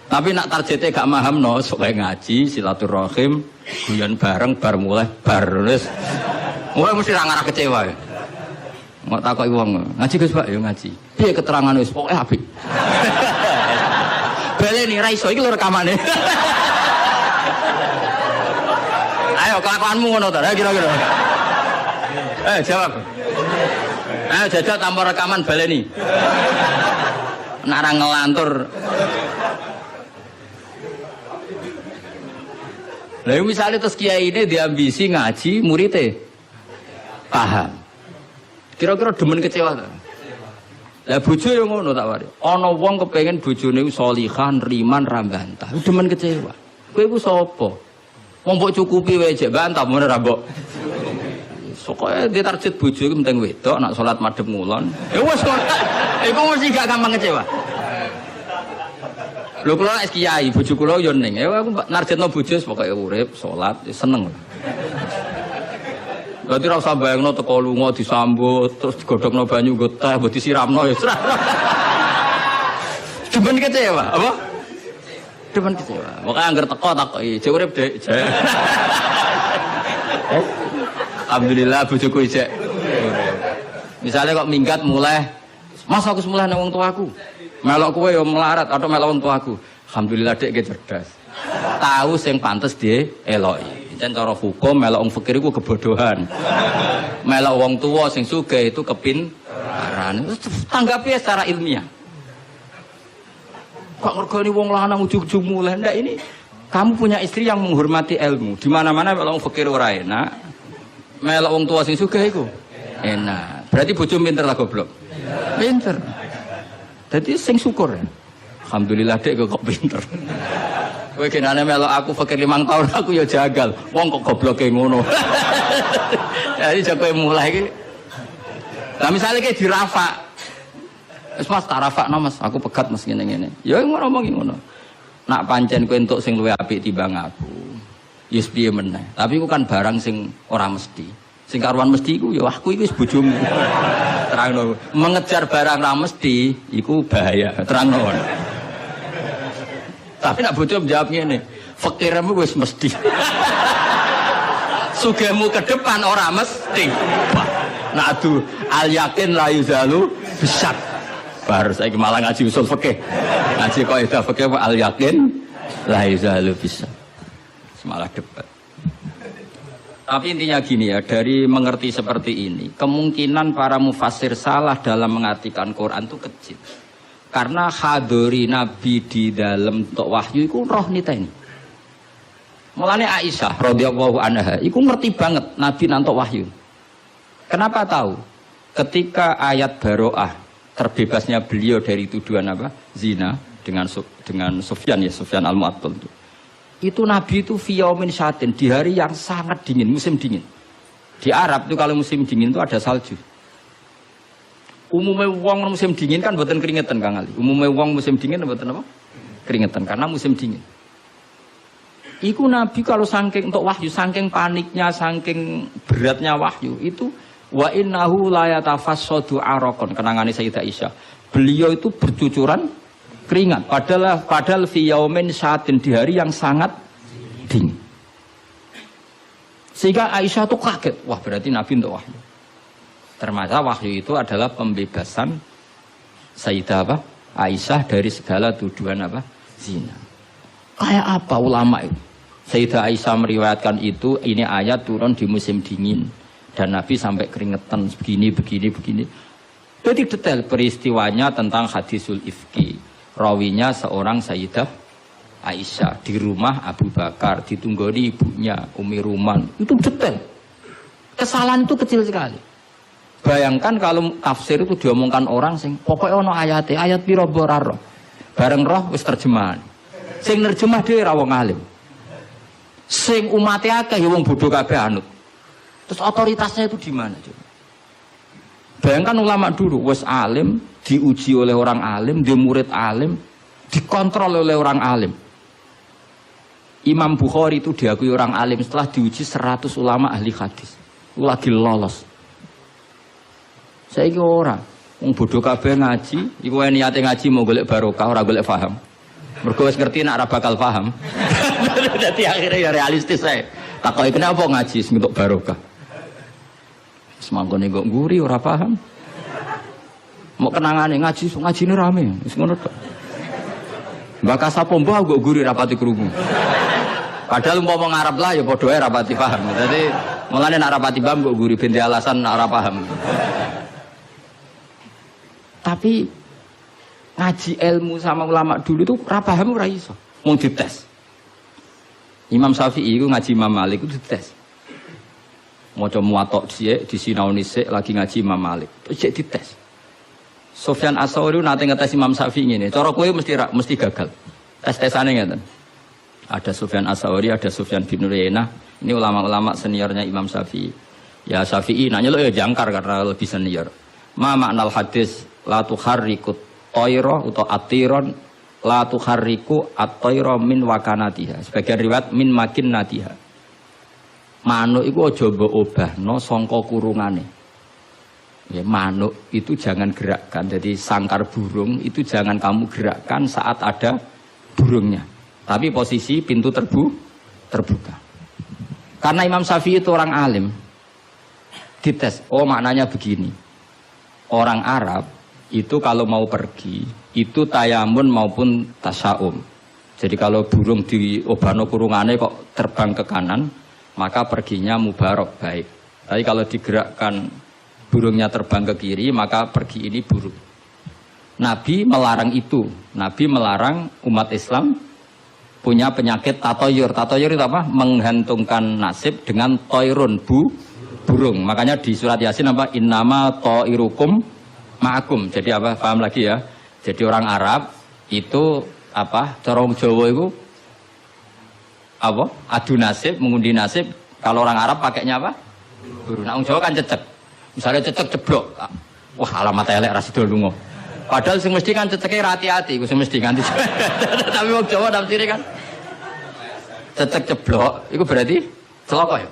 Tapi nak targetnya gak paham no, supaya ngaji, silaturahim, guyon bareng, bar mulai, bar terus. Mulai mesti ngarah kecewa ya. Nggak takut uang ngaji guys pak, ya ngaji. Dia keterangan wis pokoknya apik. Baleni raiso iki lho rekamane. Ayo kelakuanmu ngono ta, kira-kira. Jawab. Ayo jajal tanpa rekaman baleni. Narang ngelantur. Lalu misalnya terus kiai ini diambisi ngaji muridnya paham. Kira-kira demen kecewa tak? Lah bojo yang ngono tak wari. Ana wong kepengen bojone sholihan, riman, rambantah. Demen kecewa. Kowe iku sapa? Wong mbok cukupi wae jek bantah mun ora mbok. Sokoke ditarget bojo iku penting wedok nak salat madhep ngulon. Ya wis kok. Iku mesti gak gampang kecewa. Lho kula nek kiai bojo kula yo ning. Ya aku narjetno bojo pokoke urip, salat, seneng. Berarti ra usah bayangno teko lunga disambut, terus digodhogno banyu nggo teh, mbok disiramno ya. Demen kecewa, apa? Demen kecewa. Pokoke angger teko takoki, jek urip, Dek. Alhamdulillah bojoku ijek. Misalnya kok minggat mulai, Mas aku semula nang wong tuaku. Melok kowe yo melarat atau melok wong tuaku. Alhamdulillah Dek cerdas. Tahu sing pantes dieloki. Jan cara hukum melok wong fakir iku kebodohan. Melok wong tua sing sugih itu kepintaran. Tanggapi secara ilmiah. Kok ngergoni wong lanang ujug-ujug mulai ndak ini kamu punya istri yang menghormati ilmu. Di mana-mana melok wong fakir ora enak. Melok wong tua sing sugih iku enak. Berarti bojo pinter lah goblok. Pinter. Jadi sing syukur ya. Alhamdulillah Dek kok pinter. Kowe genane melok aku fakir 5 tahun aku ya jagal. Wong kok gobloke ngono. Jadi jago mulai iki. Lah misale ki dirafa. Wis Mas tak rafakno Mas, aku pegat Mas ngene-ngene. Ya ngomong ngono. Nak pancen kowe entuk sing luwih apik timbang aku. Ya piye meneh. Tapi iku kan barang sing ora mesti. Sing karuan mesti iku ya aku iki wis bojomu. Terangno. Mengejar barang ra mesti iku bahaya. Terangno. Tapi nak bojo menjawab ngene, fakirmu wis mesti. Sugihmu ke depan ora mesti. Nak adu al yakin la yuzalu bisyak. Baru saiki malah ngaji usul fikih. Ngaji kaidah fikih al yakin la yuzalu bisyak. Semalah debat. Tapi intinya gini ya, dari mengerti seperti ini, kemungkinan para mufassir salah dalam mengartikan Quran itu kecil. Karena hadori Nabi di dalam untuk wahyu itu roh niteni. Mulanya Aisyah radhiyallahu anha, itu ngerti banget Nabi nantok wahyu. Kenapa tahu? Ketika ayat Baro'ah terbebasnya beliau dari tuduhan apa? Zina dengan Sufyan ya, Sufyan al-Mu'attal itu. Itu Nabi itu fi yaumin syatin, di hari yang sangat dingin, musim dingin. Di Arab itu kalau musim dingin itu ada salju. Umumnya wong musim dingin kan mboten keringetan Kang Ali. Umumnya wong musim dingin mboten apa? Keringetan karena musim dingin. Iku Nabi kalau saking untuk wahyu, saking paniknya, saking beratnya wahyu itu wa innahu la yatafassadu araqan, kenangane Sayyidah Aisyah. Beliau itu bercucuran keringat padahal fi yaumin syatin, di hari yang sangat dingin. Sehingga Aisyah itu kaget, wah berarti Nabi untuk wahyu. Ternyata wahyu itu adalah pembebasan Sayyidah apa? Aisyah dari segala tuduhan apa? Zina. Kayak apa ulama itu? Sayyidah Aisyah meriwayatkan itu, ini ayat turun di musim dingin dan Nabi sampai keringetan begini. Jadi detail peristiwanya tentang hadisul ifki. Rawinya seorang Sayyidah Aisyah di rumah Abu Bakar, ditunggoni ibunya Umi Ruman. Itu detail. Kesalahan itu kecil sekali. Bayangkan kalau tafsir itu diomongkan orang sing pokoknya ono ayat piro boraro. Bareng roh wis terjemahan. Sing nerjemah dhewe ra wong alim. Sing umate akeh ya wong bodho kabeh anut. Terus otoritasnya itu di mana coba? Bayangkan ulama dulu wis alim, diuji oleh orang alim, dia murid alim, dikontrol oleh orang alim. Imam Bukhari itu diakui orang alim setelah diuji 100 ulama ahli hadis. Itu lagi lolos. Saiki ora, wong bodho kabeh ngaji, iku niate ngaji mau golek barokah ora golek paham. Mergo wis ngerti nek ora bakal paham. Dadi akhirnya ya realistis ae. Takoki kenapa ngaji sing entuk barokah. Semangkone kok nguri ora paham. Mau kenangane ngajine rame, wis ngono tok. Mbak Kasapo mbah kok nguri rapati krungu. Padahal umpama ngarep lah ya padha ae rapati paham. Dadi mulane nek rapati paham kok nguri ben alasan nek ora paham. Tapi ngaji ilmu sama ulama dulu itu ora paham ora iso. Mung dites. Imam Syafi'i itu ngaji Imam Malik itu dites. Maca muwatta dhisik, disinaoni sik lagi ngaji Imam Malik. Terus dites. Sufyan Ats-Tsauri nate ngetes Imam Syafi'i ngene. Cara kowe mesti gagal. Tes-tesane ngeten. Ada Sufyan Ats-Tsauri, ada Sufyan bin Uyainah. Ini ulama-ulama seniornya Imam Syafi'i. Ya Syafi'i nanya lo ya jangkar karena lebih senior. Ma maknal hadis la tuharriku tayra utawa atiron la tuharriku at-tayra min wakanatiha. Sebagian riwayat min makin natiha. Manuk iku aja mbok obahno sangka kurungane. Ya, manuk itu jangan gerakkan. Jadi sangkar burung itu jangan kamu gerakkan saat ada burungnya. Tapi posisi pintu terbuka. Karena Imam Syafi'i itu orang alim. Dites, oh maknanya begini. Orang Arab itu kalau mau pergi itu tayamun maupun tasaum. Jadi kalau burung di obano kurungane kok terbang ke kanan, maka perginya mubarok baik. Tapi kalau digerakkan burungnya terbang ke kiri, maka pergi ini buruk. Nabi melarang itu. Nabi melarang umat Islam punya penyakit tatoyur. Tatoyur itu apa? Menggantungkan nasib dengan toirun, burung. Makanya di surat Yasin apa? Innama toirukum ma'akum. Jadi apa? Paham lagi ya? Jadi orang Arab itu apa? Corong Jawa itu apa? Adu nasib, mengundi nasib. Kalau orang Arab pakainya apa? Burung. Nah, orang Jawa kan cecek. Misalnya cecek jeblok. Wah, alamat elek ra sida lunga. Padahal sing mesti kan ceceke hati-hati, sing mesti ganti. Tapi wong Jawa tafsire kan cecek jeblok, itu berarti celaka ya.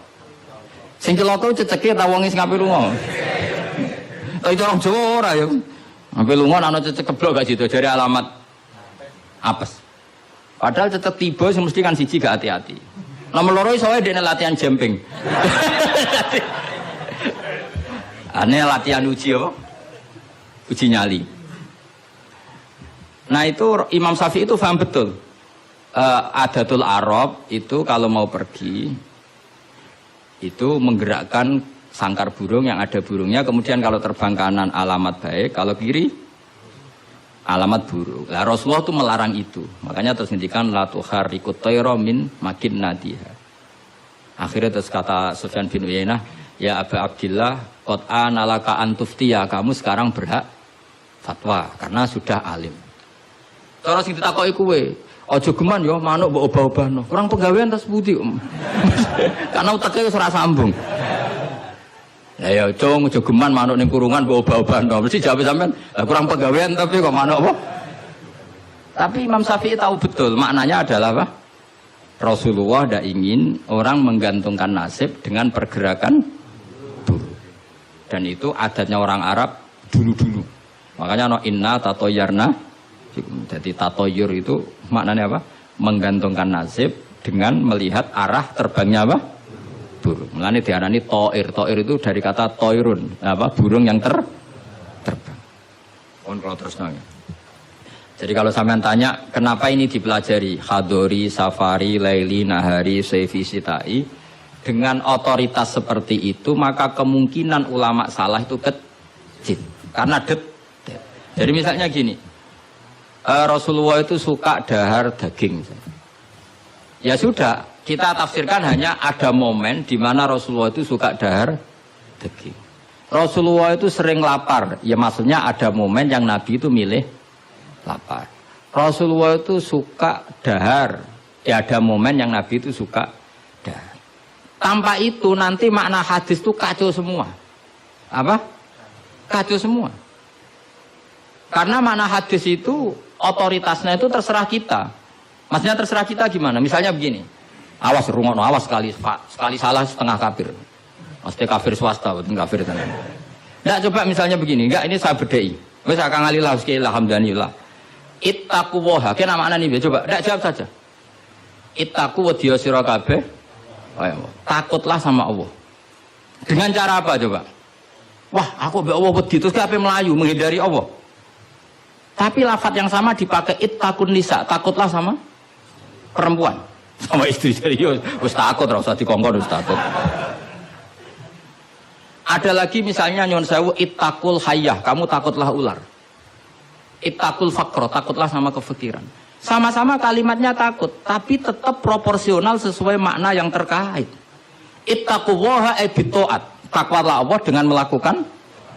Sing celaka ceceke ta wong sing ngape lunga. Tapi orang Jawa ora ya. Ngape lunga ana cecek jeblok gak sido jare alamat apes. Padahal tetep tiba sing mesti kan siji gak hati-hati. Nomor loro iso wae dene latihan jumping. Ane latihan uji apa? Uji nyali. Nah itu Imam Syafi'i itu paham betul. Adatul Arab itu kalau mau pergi itu menggerakkan sangkar burung yang ada burungnya. Kemudian kalau terbang kanan alamat baik, kalau kiri alamat buruk. Nah, Rasulullah itu melarang itu. Makanya terus ngendikan la tuharrikut tayra min makin nadiha. Akhirnya terus kata Sufyan bin Uyainah, ya Abu Abdillah, qad analaka antuftiya, kamu sekarang berhak fatwa karena sudah alim. Cara sing ditakoki kowe, aja geman ya manuk mbok obah-obahno. Kurang pegawean tas pundi. Karena uteke wis ora sambung. Ya cung aja geman manuk ning kurungan mbok obah-obahno. Mesti jawab sampean, lah kurang pegawean tapi kok manuk apa? Tapi Imam Syafi'i tahu betul maknanya adalah apa? Rasulullah tidak ingin orang menggantungkan nasib dengan pergerakan burung. Dan itu adatnya orang Arab dulu-dulu. Makanya no inna tatoyarna. Jadi tatoyur itu maknanya apa? Menggantungkan nasib dengan melihat arah terbangnya apa? Burung. Mulane diarani toir. Toir itu dari kata toirun, apa? Burung yang terbang. Kalau terus nanya. Jadi kalau sampean tanya kenapa ini dipelajari hadori, safari, laili, nahari, seifi, sitai dengan otoritas seperti itu maka kemungkinan ulama salah itu kecil karena detail. Jadi misalnya gini, Rasulullah itu suka dahar daging. Ya sudah, kita tafsirkan hanya ada momen di mana Rasulullah itu suka dahar daging. Rasulullah itu sering lapar, ya maksudnya ada momen yang Nabi itu milih lapar. Rasulullah itu suka dahar. Ya ada momen yang Nabi itu suka dahar. Tanpa itu nanti makna hadis itu kacau semua. Apa? Kacau semua. Karena makna hadis itu otoritasnya itu terserah kita. Maksudnya terserah kita gimana? Misalnya begini. Awas rungokno, awas sekali salah setengah kafir. Mesti kafir swasta, bukan kafir tenan. Enggak, coba misalnya begini. Enggak, ini saya bedai. Wis akang alillah alhamdulillah. Ittaqu waha, kena makna nih, coba, tidak jawab saja. Ittaqu wadiya sira kabeh, takutlah sama Allah. Dengan cara apa coba? Wah, aku mbek Allah wedi terus kabeh melayu menghindari Allah. Tapi lafaz yang sama dipakai ittaqun nisa, takutlah sama perempuan, sama istri serius. Wis takut ora usah dikongkon wis takut. Ada lagi misalnya nyuwun sewu ittaqul hayyah, kamu takutlah ular. Ittaqul faqra, takutlah sama kefikiran. Sama-sama kalimatnya takut, tapi tetap proporsional sesuai makna yang terkait. Ittaqullaha bitaat, takwalah Allah dengan melakukan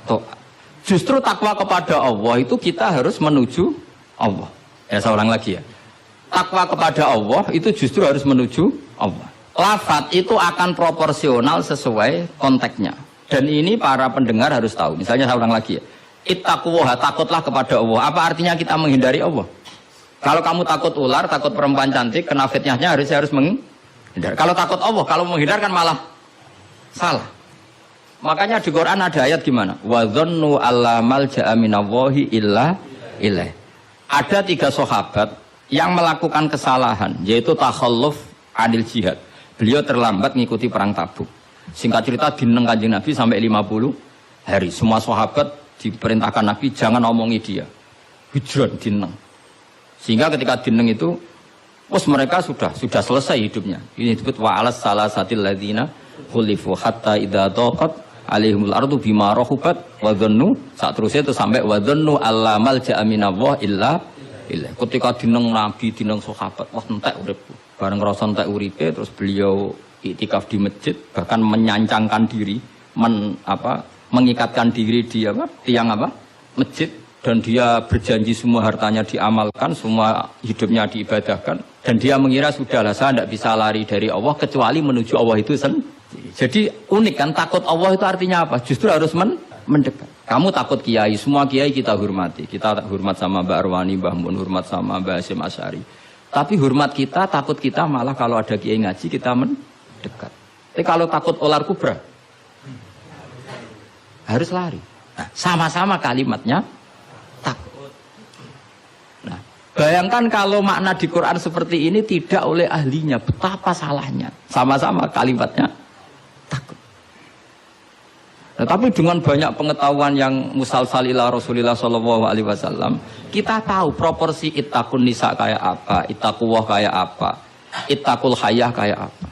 taat. Justru takwa kepada Allah itu kita harus menuju Allah. Ya saya ulang lagi ya. Takwa kepada Allah itu justru harus menuju Allah. Lafaz itu akan proporsional sesuai konteksnya. Dan ini para pendengar harus tahu. Misalnya saya ulang lagi ya. Ittaqullaha, takutlah kepada Allah. Apa artinya kita menghindari Allah? Kalau kamu takut ular, takut perempuan cantik, kena fitnahnya harus menghindar. Kalau takut Allah, kalau menghindar kan malah salah. Makanya di Quran ada ayat gimana? Wa dzannu alla malja'a minallahi illa ilaih. Ada 3 sahabat yang melakukan kesalahan, yaitu takhalluf anil jihad. Beliau terlambat mengikuti perang Tabuk. Singkat cerita dineng Kanjeng Nabi sampai 50 hari. Semua sahabat diperintahkan Nabi jangan omongi dia, hijrah dineng. Sehingga ketika dineng itu, mereka sudah selesai hidupnya. Ini disebut wa alas salasatil ladzina khulifu hatta idza daqat alaihimul ardu bima rahubat wa dhannu, saat terusnya itu sampai wa dhannu alla malja'a minallah illa illah. Ketika dineng Nabi, dineng sahabat, wah entek urip. Bareng ngrasa entek uripe, terus beliau iktikaf di masjid, bahkan menyancangkan diri, mengikatkan diri di tiang masjid, dan dia berjanji semua hartanya diamalkan, semua hidupnya diibadahkan, dan dia mengira sudahlah saya tidak bisa lari dari Allah kecuali menuju Allah itu sendiri. Jadi unik kan, takut Allah itu artinya apa? Justru harus mendekat. Kamu takut kiai, semua kiai kita hormati, kita hormat sama Mbak Arwani, Mbah Mun, hormat sama Mbah Hasyim Asy'ari. Tapi hormat kita, takut kita malah kalau ada kiai ngaji kita mendekat. Tapi kalau takut ular kubra harus lari. Nah, sama-sama kalimatnya takut. Nah, bayangkan kalau makna di Quran seperti ini tidak oleh ahlinya, betapa salahnya. Sama-sama kalimatnya takut. Nah, tapi dengan banyak pengetahuan yang musalsal ila Rasulillah sallallahu alaihi wasallam, kita tahu proporsi ittaqun nisa kayak apa, ittaqullah kayak apa, ittaqul hayyah kayak apa.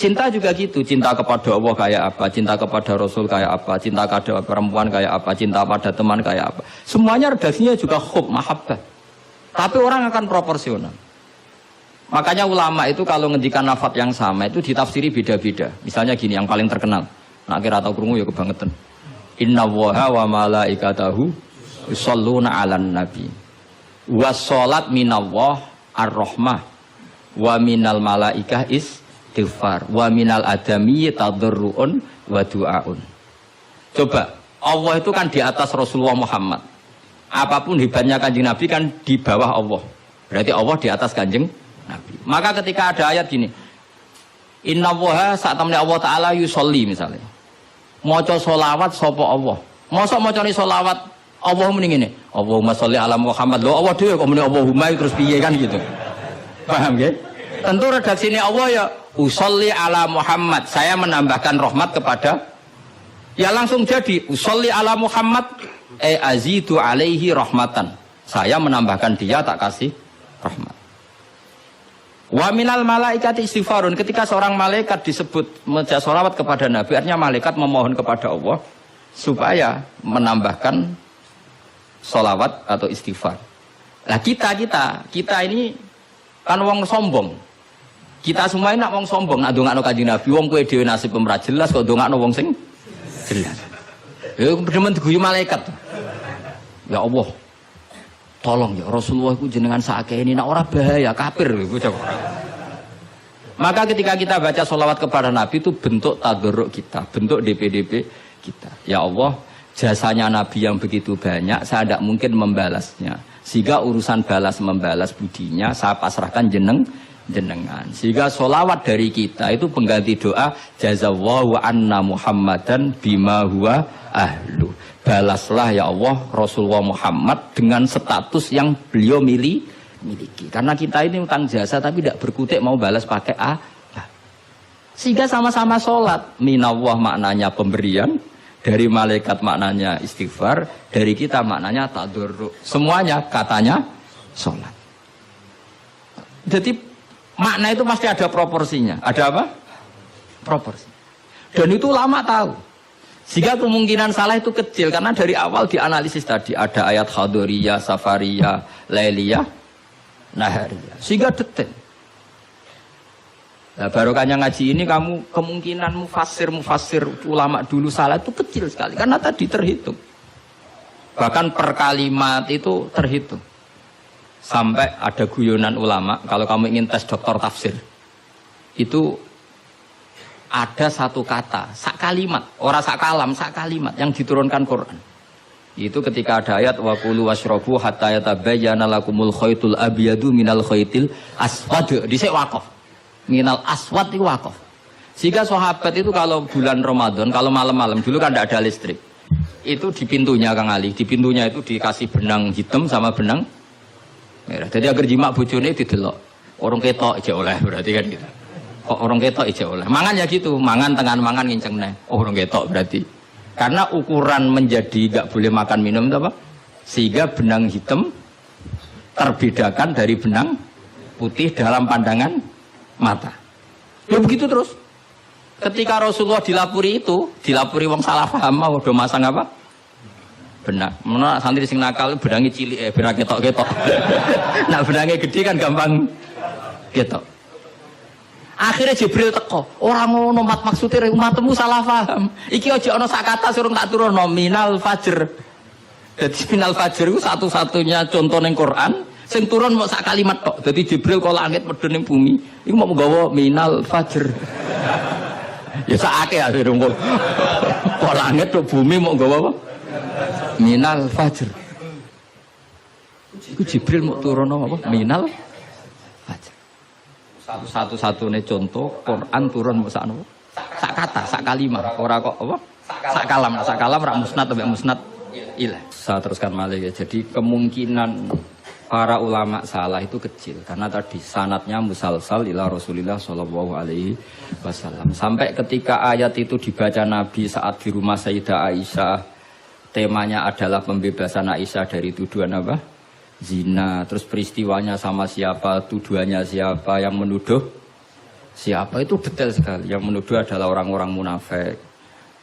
Cinta juga gitu, cinta kepada Allah kayak apa, cinta kepada Rasul kayak apa, cinta kepada perempuan kayak apa, cinta pada teman kayak apa. Semuanya redaksinya juga hub, mahabbah. Tapi orang akan proporsional. Makanya ulama itu kalau ngendikan lafaz yang sama itu ditafsiri beda-beda. Misalnya gini, yang paling terkenal. Nak kira atau krungu ya kebangetan. Inna Allaha wa malaikatahu yusholluna 'alan nabi. Wassalat minallah ar-rahmah wa minal malaikah istighfar wa minal adami tadarruun wa du'aun. Coba, Allah itu kan di atas Rasulullah Muhammad. Apapun hebatnya Kanjeng Nabi kan di bawah Allah. Berarti Allah di atas Kanjeng Nabi. Maka ketika ada ayat gini, innallaha saat temani Allah Ta'ala yusolli misalnya. Maca sholawat sapa Allah. Masa macane sholawat Allah mending ini. Allahumma sholli ala Muhammad. Loh Allah dhewe kok muni Allahumma terus piye kan gitu. Paham nggih? Tentu redaksine Allah ya usolli ala Muhammad. Saya menambahkan rahmat kepada, ya langsung jadi usolli ala Muhammad azidu alaihi rahmatan. Saya menambahkan dia tak kasih rahmat. Wa minal malaikati istighfarun. Ketika seorang malaikat disebut membaca sholawat kepada Nabi, artinya malaikat memohon kepada Allah supaya menambahkan sholawat atau istighfar. Nah kita ini kan wong sombong. Kita semua ini nak wong sombong, nak ndongakno Kanjeng Nabi, wong kowe dhewe nasib ora jelas kok ndongakno wong sing jelas. Ya demen diguyu malaikat. Ya Allah, tolong ya Rasulullah itu jenengan sakake ini nak ora bahaya kafir iku. Maka ketika kita baca sholawat kepada Nabi itu bentuk tadarruk kita, bentuk DPDP kita. Ya Allah, jasanya Nabi yang begitu banyak, saya tidak mungkin membalasnya. Sehingga urusan balas membalas budinya saya pasrahkan jenengan. Sehingga sholawat dari kita itu pengganti doa jazallahu anna Muhammadan bima huwa ahlu. Balaslah ya Allah Rasulullah Muhammad dengan status yang beliau miliki. Karena kita ini utang jasa tapi tidak berkutik mau balas pakai apa. Sehingga sama-sama sholat. Minallah maknanya pemberian, dari malaikat maknanya istighfar, dari kita maknanya tadarruk. Semuanya katanya sholat. Jadi makna itu pasti ada proporsinya. Ada apa? Proporsi. Dan itu ulama tahu. Sehingga kemungkinan salah itu kecil. Karena dari awal dianalisis tadi. Ada ayat khadoriyah, safariyah, lailiyah, nahariyah. Sehingga detail. Nah, barokahnya ngaji ini kamu kemungkinan mufassir ulama dulu salah itu kecil sekali. Karena tadi terhitung. Bahkan per kalimat itu terhitung. Sampai ada guyonan ulama, kalau kamu ingin tes doktor tafsir, itu ada satu kata, sak kalimat, orang sak kalam, sak kalimat yang diturunkan Quran. Itu ketika ada ayat wa kulu washrabu hatta yatabayyana lakumul khaytul abyadu minal khaytil aswad. Dhisik waqaf. Minal aswad itu waqaf. Sehingga sahabat itu kalau bulan Ramadan, kalau malam-malam dulu kan tidak ada listrik. Itu di pintunya Kang Ali, di pintunya itu dikasih benang hitam sama benang merah. Jadi agar jimak bojone didelok. Orang ketok aja oleh berarti kan gitu. Kok orang ketok aja oleh. Mangan ya gitu, mangan tengan mangan nginceng neh. Oh orang ketok berarti. Karena ukuran menjadi enggak boleh makan minum itu apa? Sehingga benang hitam terbedakan dari benang putih dalam pandangan mata. Ya begitu terus. Ketika Rasulullah dilapuri itu, dilapuri wong salah paham mau do masang apa? Benak. Mana santri sing nakal benange cilik benang ketok-ketok. Nak benange gede kan gampang ketok. Akhirnya Jibril teko. Orang ngono maksudnya umatmu salah paham. Iki aja ana sak kata suruh tak turun nominal fajr. Jadi minal fajr itu satu-satunya contoh ning Quran sing turun mau sak kalimat tok. Jadi Jibril kok langit medhun ning bumi, iku mau nggawa minal fajr. Ya sakake akhire kok. Kok langit tok bumi mau nggawa apa? Minal fajr. Iku Jibril mau turun apa? Minal fajr. Satu-satunya contoh Quran turun sak anu. Sak kata, sak kalimat, ora kok apa? Sak kalam ra musnad sampai musnad ilah. Saya teruskan malih ya. Jadi kemungkinan para ulama salah itu kecil karena tadi sanadnya musalsal ila Rasulillah sallallahu alaihi wasallam. Sampai ketika ayat itu dibaca Nabi saat di rumah Sayyidah Aisyah, temanya adalah pembebasan Aisyah dari tuduhan apa? Zina. Terus peristiwanya sama siapa, tuduhannya siapa, yang menuduh siapa, itu detail sekali. Yang menuduh adalah orang-orang munafik.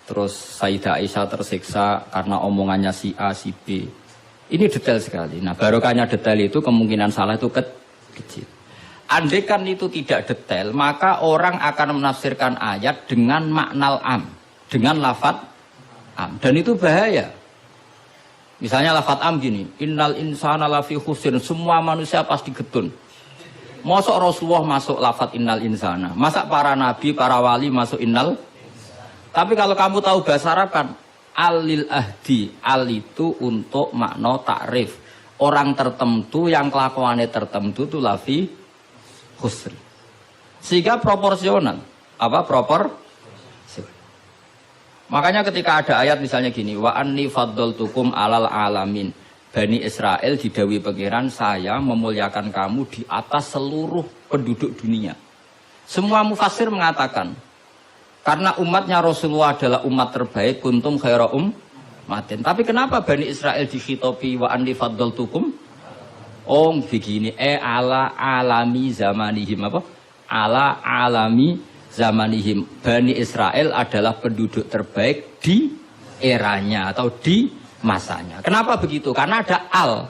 Terus Sayyidah Aisyah tersiksa karena omongannya si A, si B. Ini detail sekali. Nah, barokahnya detail itu kemungkinan salah itu kecil. Andai kan itu tidak detail, maka orang akan menafsirkan ayat dengan makna am, dengan lafadz am. Dan itu bahaya. Misalnya lafat am gini, innal insana lafi khusrin, semua manusia pasti getun. Mosok Rasulullah masuk lafat innal insana, masa para nabi, para wali masuk innal. Tapi kalau kamu tahu bahasa Arab kan, alil ahdi, al itu untuk makna takrif. Orang tertentu yang kelakuannya tertentu itu lafi khusri. Sehingga proporsional. Apa propor? Makanya ketika ada ayat misalnya gini, wa anni faddaltukum alal alamin. Bani Israel didawi pangeran, saya memuliakan kamu di atas seluruh penduduk dunia. Semua mufassir mengatakan, karena umatnya Rasulullah adalah umat terbaik, kuntum khaira ummatin. Tapi kenapa Bani Israel dikhitopi wa anni faddaltukum? Oh begini, ala alami zamanihim apa? Ala alami zamanihim. Bani Israel adalah penduduk terbaik di eranya atau di masanya. Kenapa begitu? Karena ada al.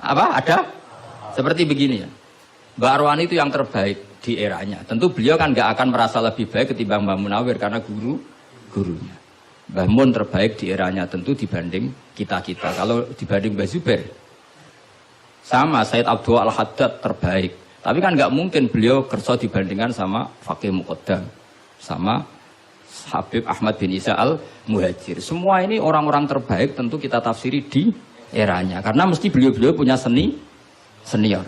Apa? Ada? Seperti begini ya. Mbak Arwani itu yang terbaik di eranya. Tentu beliau kan nggak akan merasa lebih baik ketimbang Mbak Munawir karena gurunya. Mbah Mun terbaik di eranya tentu dibanding kita-kita. Kalau dibanding Mbah Zubair, sama Said Abdul Al-Haddad terbaik. Tapi kan nggak mungkin beliau kerja dibandingkan sama Faqih Muqaddam, sama Habib Ahmad bin Isa al-Muhajir. Semua ini orang-orang terbaik tentu kita tafsiri di eranya. Karena mesti beliau-beliau punya senior.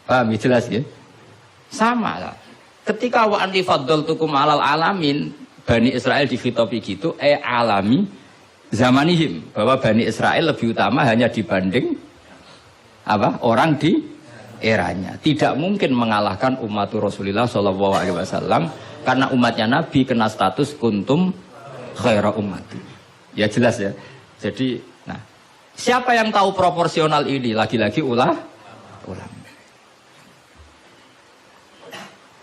Paham ya, jelas ya? Sama lah. Ketika wa anti faddaltukum alal alamin, Bani Israel dikhitopi gitu, alami zamanihim. Bahwa Bani Israel lebih utama hanya dibanding apa? Orang di eranya. Tidak mungkin mengalahkan umat Rasulullah SAW karena umatnya Nabi kena status kuntum khaira ummati. Ya jelas ya. Jadi, nah, siapa yang tahu proporsional ini? Lagi-lagi ulama.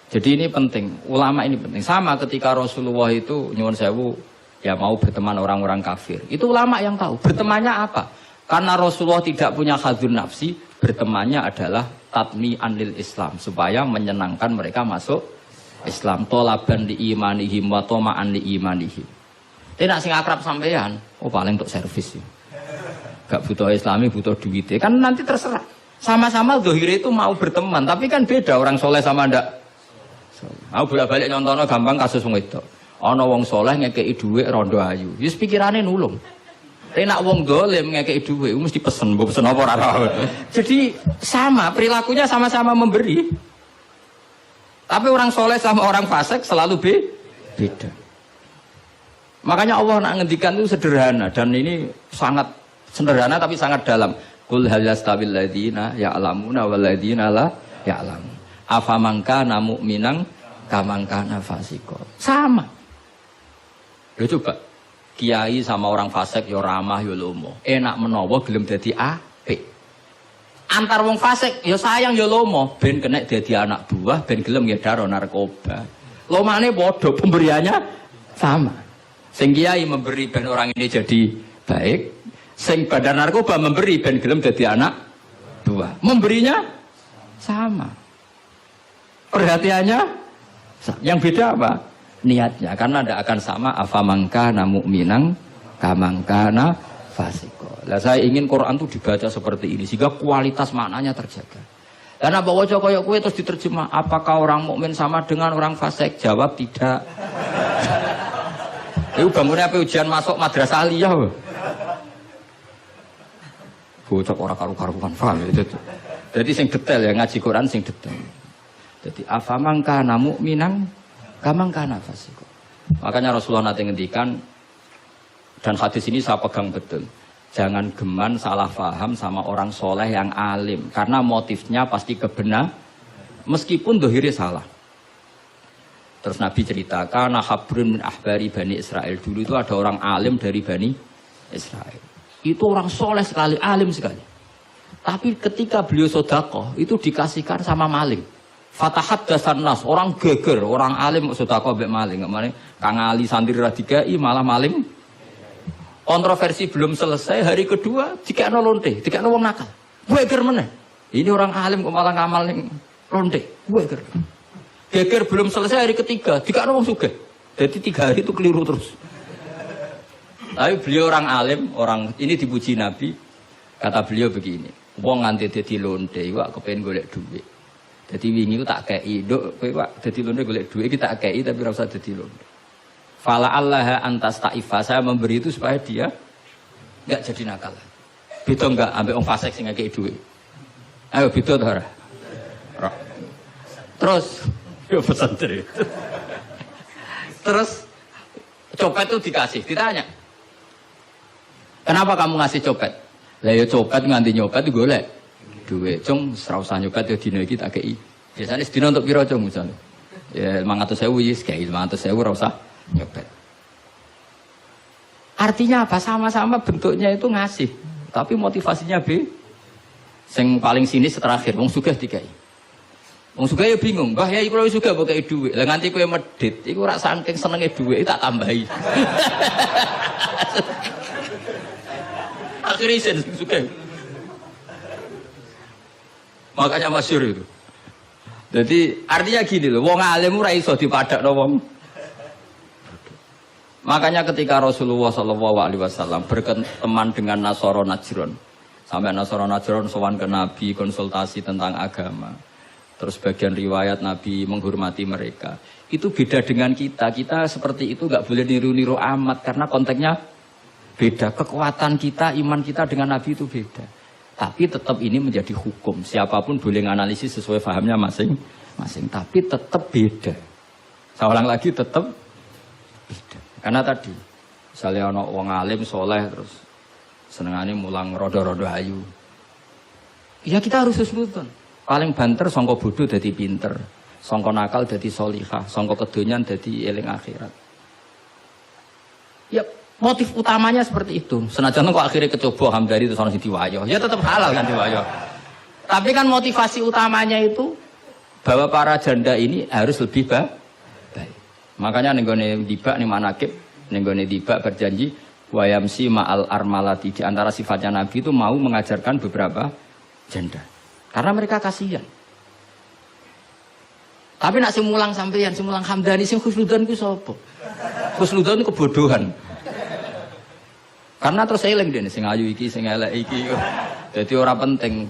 Jadi ini penting, ulama ini penting. Sama ketika Rasulullah itu nyuwun sewu ya mau berteman orang-orang kafir. Itu ulama yang tahu. Bertemannya apa? Karena Rasulullah tidak punya hadzun nafsi, bertemannya adalah tatmi anil Islam supaya menyenangkan mereka masuk Islam. Tolaban di imanihim wa toma'an di imanihim. Tidak sing akrab sampean, oh paling untuk servis ya. Gak butuh Islami, butuh duitnya. Kan nanti terserah. Sama-sama zahir itu mau berteman, tapi kan beda orang soleh sama ndak. Aku bolak-balik nyontono gampang kasus wong itu. Ana wong soleh ngekeki dhuwit rondo ayu. Wis pikirane nulung. Nek wong dolim ngekeki dhuwit mesti pesen apa ora tau. Jadi sama, perilakunya sama-sama memberi. Tapi orang soleh sama orang fasik selalu beda. Makanya Allah nak ngendikan itu sederhana dan ini sangat sederhana tapi sangat dalam. Qul hal yastawil ladzina ya'lamuna wal ladzina la ya'lamun. Afaman kana mu'minan kaman kana fasiqo. Sama. Lho coba kiai sama orang fasik ya ramah ya lomo. Enak menawa gelem dadi apik. Antar wong fasik ya sayang ya lomo, ben kena dadi anak buah, ben gelem ngedaro narkoba. Lomane padha, pemberiannya sama. Sing kiai memberi ben orang ini jadi baik, sing badar narkoba memberi ben gelem dadi anak buah. Memberinya sama. Perhatiannya yang beda apa? Niatnya, karena tidak akan sama afamangka mu'minan kamangkana fasiko. Lah saya ingin Quran itu dibaca seperti ini sehingga kualitas maknanya terjaga. Karena bawa koyok kue terus diterjemah, apakah orang mukmin sama dengan orang fasik? Jawab tidak. Itu bangunnya apa ujian masuk madrasah aliyah. Bocok orang karu-karuan paham itu. Jadi sing detail ya ngaji Quran sing detail. Jadi afaman kana mu'minan kamang kana fasiko. Makanya Rasulullah nanti ngendikan dan hadis ini saya pegang betul. Jangan geman salah faham sama orang soleh yang alim karena motifnya pasti kebenar meskipun dohirnya salah. Terus Nabi cerita kana habrun min ahbari Bani Israel, dulu itu ada orang alim dari Bani Israel. Itu orang soleh sekali, alim sekali. Tapi ketika beliau sedekah itu dikasihkan sama maling. Fatahat dasan nas, orang geger, orang alim sedekah mbek maling. Kemane Kang Ali santri ra dikai malah maling. Kontroversi belum selesai, hari kedua dikekno lonte, dikekno wong nakal. Geger meneh. Ini orang alim kok malah ngamal ning lonte. Geger. Geger belum selesai hari ketiga, dikekno wong sugih. Jadi 3 hari itu keliru terus. Tapi beliau orang alim, orang ini dipuji Nabi. Kata beliau begini, wong nganti dadi londe iku kepengin golek duit. Dadi wingi ku tak kei, nduk kowe Pak dadi londe golek duit iki tak kei tapi ora usah dadi londe. Fala Allah antas ta'ifa, saya memberi itu supaya dia enggak jadi nakal. Beda enggak ambek wong fasik sing ngekei duit. Ayo beda to ora? Terus yo pesantren. Terus copet itu dikasih, ditanya. Kenapa kamu ngasih copet? Lah ya copet nganti nyopet golek duit. Cung ora usah nyopet ya dina iki tak kei. Biasane sedina untuk piro cung misale? Ya 500.000 wis kei 500.000 ora usah nyopet. Artinya apa? Sama-sama bentuknya itu ngasih, tapi motivasinya B. Sing paling sinis terakhir, wong sugih dikai. Wong sugih ya bingung, "Mbah ya iku sugih mbok kei dhuwit." Lah nganti kowe medhit, iku ora saking senenge dhuwit tak tambahi. Akhirnya isen sugih. Makanya masyhur itu. Jadi artinya gini loh, wong alim ora iso dipadakno wong. Makanya ketika Rasulullah SAW berteman dengan Nasara Najran, sampai Nasara Najran sowan ke Nabi konsultasi tentang agama, terus bagian riwayat Nabi menghormati mereka, itu beda dengan kita. Kita seperti itu nggak boleh niru-niru amat karena konteksnya beda. Kekuatan kita, iman kita dengan Nabi itu beda. Tapi tetap ini menjadi hukum. Siapapun boleh menganalisis sesuai fahamnya masing-masing. Tapi tetap beda. Saya ulang lagi, tetap beda. Karena tadi, misalnya ada wong alim, soleh, terus senengannya mulang rodo-rodo ayu. Ya kita harus husnudon. Paling banter, sangka bodoh jadi pinter. Sangka nakal jadi solihah. Sangka kedonyan jadi eling akhirat. Ya motif utamanya seperti itu. Senajan kok akhirnya kecoba hamdari itu sono sing diwayo. Ya tetap halal kan diwayo. Tapi kan motivasi utamanya itu bahwa para janda ini harus lebih baik. Makanya nenggone dibak ning manakib, nenggone dibak berjanji wayamsi ma'al armalati. Di antara sifatnya Nabi itu mau mengajarkan beberapa janda. Karena mereka kasihan. Tapi nak simulang sampeyan, simulang hamdani, sing khusnudan ku sapa? Khusnudan kebodohan. Karena terus eling dene sing ayu iki, sing elek iki. Dadi ora penting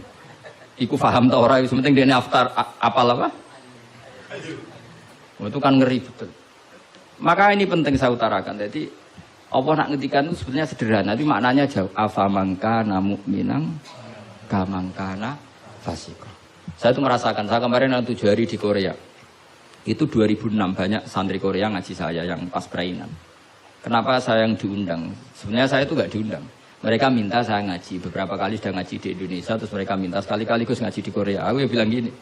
iku paham ta ora, penting dene apal apa? Itu kan ngeri betul. Maka ini penting saya utarakan. Jadi apa nak ngendikan itu sebenarnya sederhana, tapi maknanya jauh. Afamangkana mu'minang kamangkana fasiko. Saya itu merasakan, saya kemarin 7 hari di Korea. Itu 2006 banyak santri Korea ngaji saya yang pas perainan. Kenapa saya yang diundang? Sebenarnya saya itu nggak diundang. Mereka minta saya ngaji. Beberapa kali sudah ngaji di Indonesia, terus mereka minta sekali-kali gus ngaji di Korea. Aku ya bilang gini.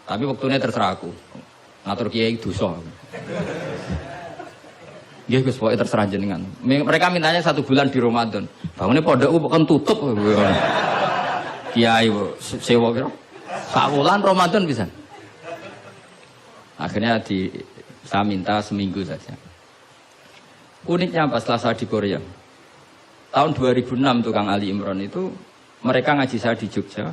Tapi waktunya terserah aku. Ngatur kiai dosa. Nggih Gus, pokoke terserah jenengan. Mereka mintanya 1 bulan di Ramadan. Bangunnya pondokku bukan tutup. Kiai sewa kira. 1 bulan Ramadan bisa. Akhirnya saya minta seminggu saja. Uniknya apa setelah saya di Korea? Tahun 2006 tukang Ali Imran itu mereka ngaji saya di Jogja.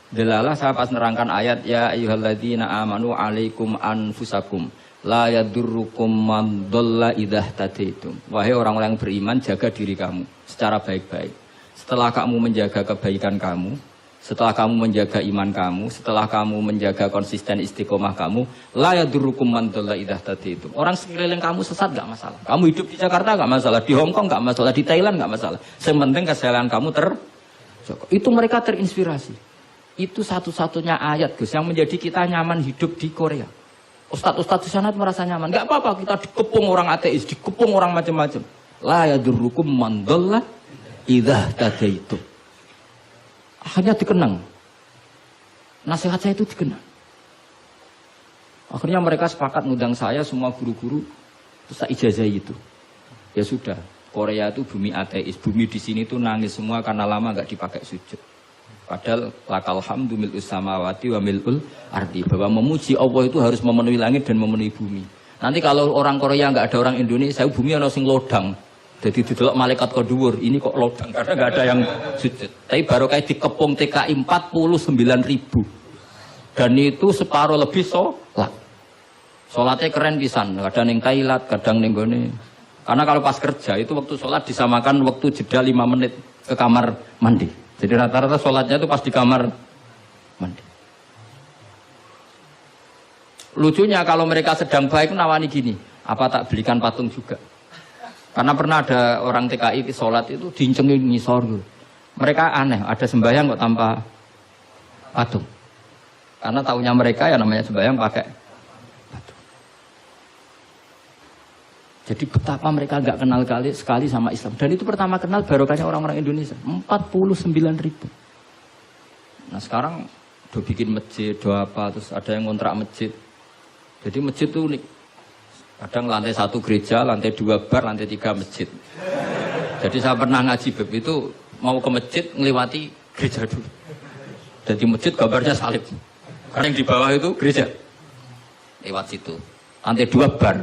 Delalah saya pas nerangkan ayat ya ayyuhalladzina amanu alaikum anfusakum la yadurrukum man dhalla idza tadaitum. Wahai orang-orang yang beriman, jaga diri kamu secara baik-baik. Setelah kamu menjaga kebaikan kamu, setelah kamu menjaga iman kamu, setelah kamu menjaga konsisten istiqomah kamu, la yadurrukum man dhalla idza tadaitum. Orang sekeliling kamu sesat enggak masalah. Kamu hidup di Jakarta enggak masalah, di Hong Kong enggak masalah, di Thailand enggak masalah. Yang penting kesehatan kamu terjaga. Itu mereka terinspirasi. Itu satu-satunya ayat Gus yang menjadi kita nyaman hidup di Korea. Ustadz-ustadz di sana merasa nyaman. Enggak apa-apa kita dikepung orang ateis, dikepung orang macam-macam. La yadurrukum man dhalla idza tadaitum. Akhirnya dikenang. Nasihat saya itu dikenang. Akhirnya mereka sepakat ngundang saya semua guru-guru terus saya ijazahi itu. Ya sudah, Korea itu bumi ateis, bumi di sini tuh nangis semua karena lama enggak dipakai sujud. Padahal lakal hamdu mil'us samawati wa mil'ul ardi. Bahwa memuji Allah itu harus memenuhi langit dan memenuhi bumi. Nanti kalau orang Korea nggak ada orang Indonesia, bumi ada sing lodang. Jadi didelok malaikat kedua, ini kok lodang karena nggak ada yang sujud. Tapi baru kayak dikepung TKI 49.000. Dan itu separuh lebih sholat. Sholatnya keren pisan. Kadang yang Thailand, kadang yang gone Karena kalau pas kerja itu waktu sholat disamakan waktu jeda 5 menit ke kamar mandi. Jadi rata-rata sholatnya itu pas di kamar mandi. Lucunya kalau mereka sedang baik nawani gini, apa tak belikan patung juga? Karena pernah ada orang TKI di sholat itu diincengin ngisor. Mereka aneh, ada sembahyang kok tanpa patung. Karena tahunya mereka ya namanya sembahyang pakai patung. Jadi betapa mereka nggak kenal sekali sama Islam. Dan itu pertama kenal barokahnya orang-orang Indonesia. 49.000. Nah sekarang udah bikin masjid, udah apa, terus ada yang ngontrak masjid. Jadi masjid itu unik. Kadang lantai 1 gereja, lantai 2 bar, lantai 3 masjid. Jadi saya pernah ngaji beb itu mau ke masjid ngelewati gereja dulu. Jadi masjid gambarnya salib. Karena yang di bawah itu gereja. Lewat situ. Lantai 2 bar.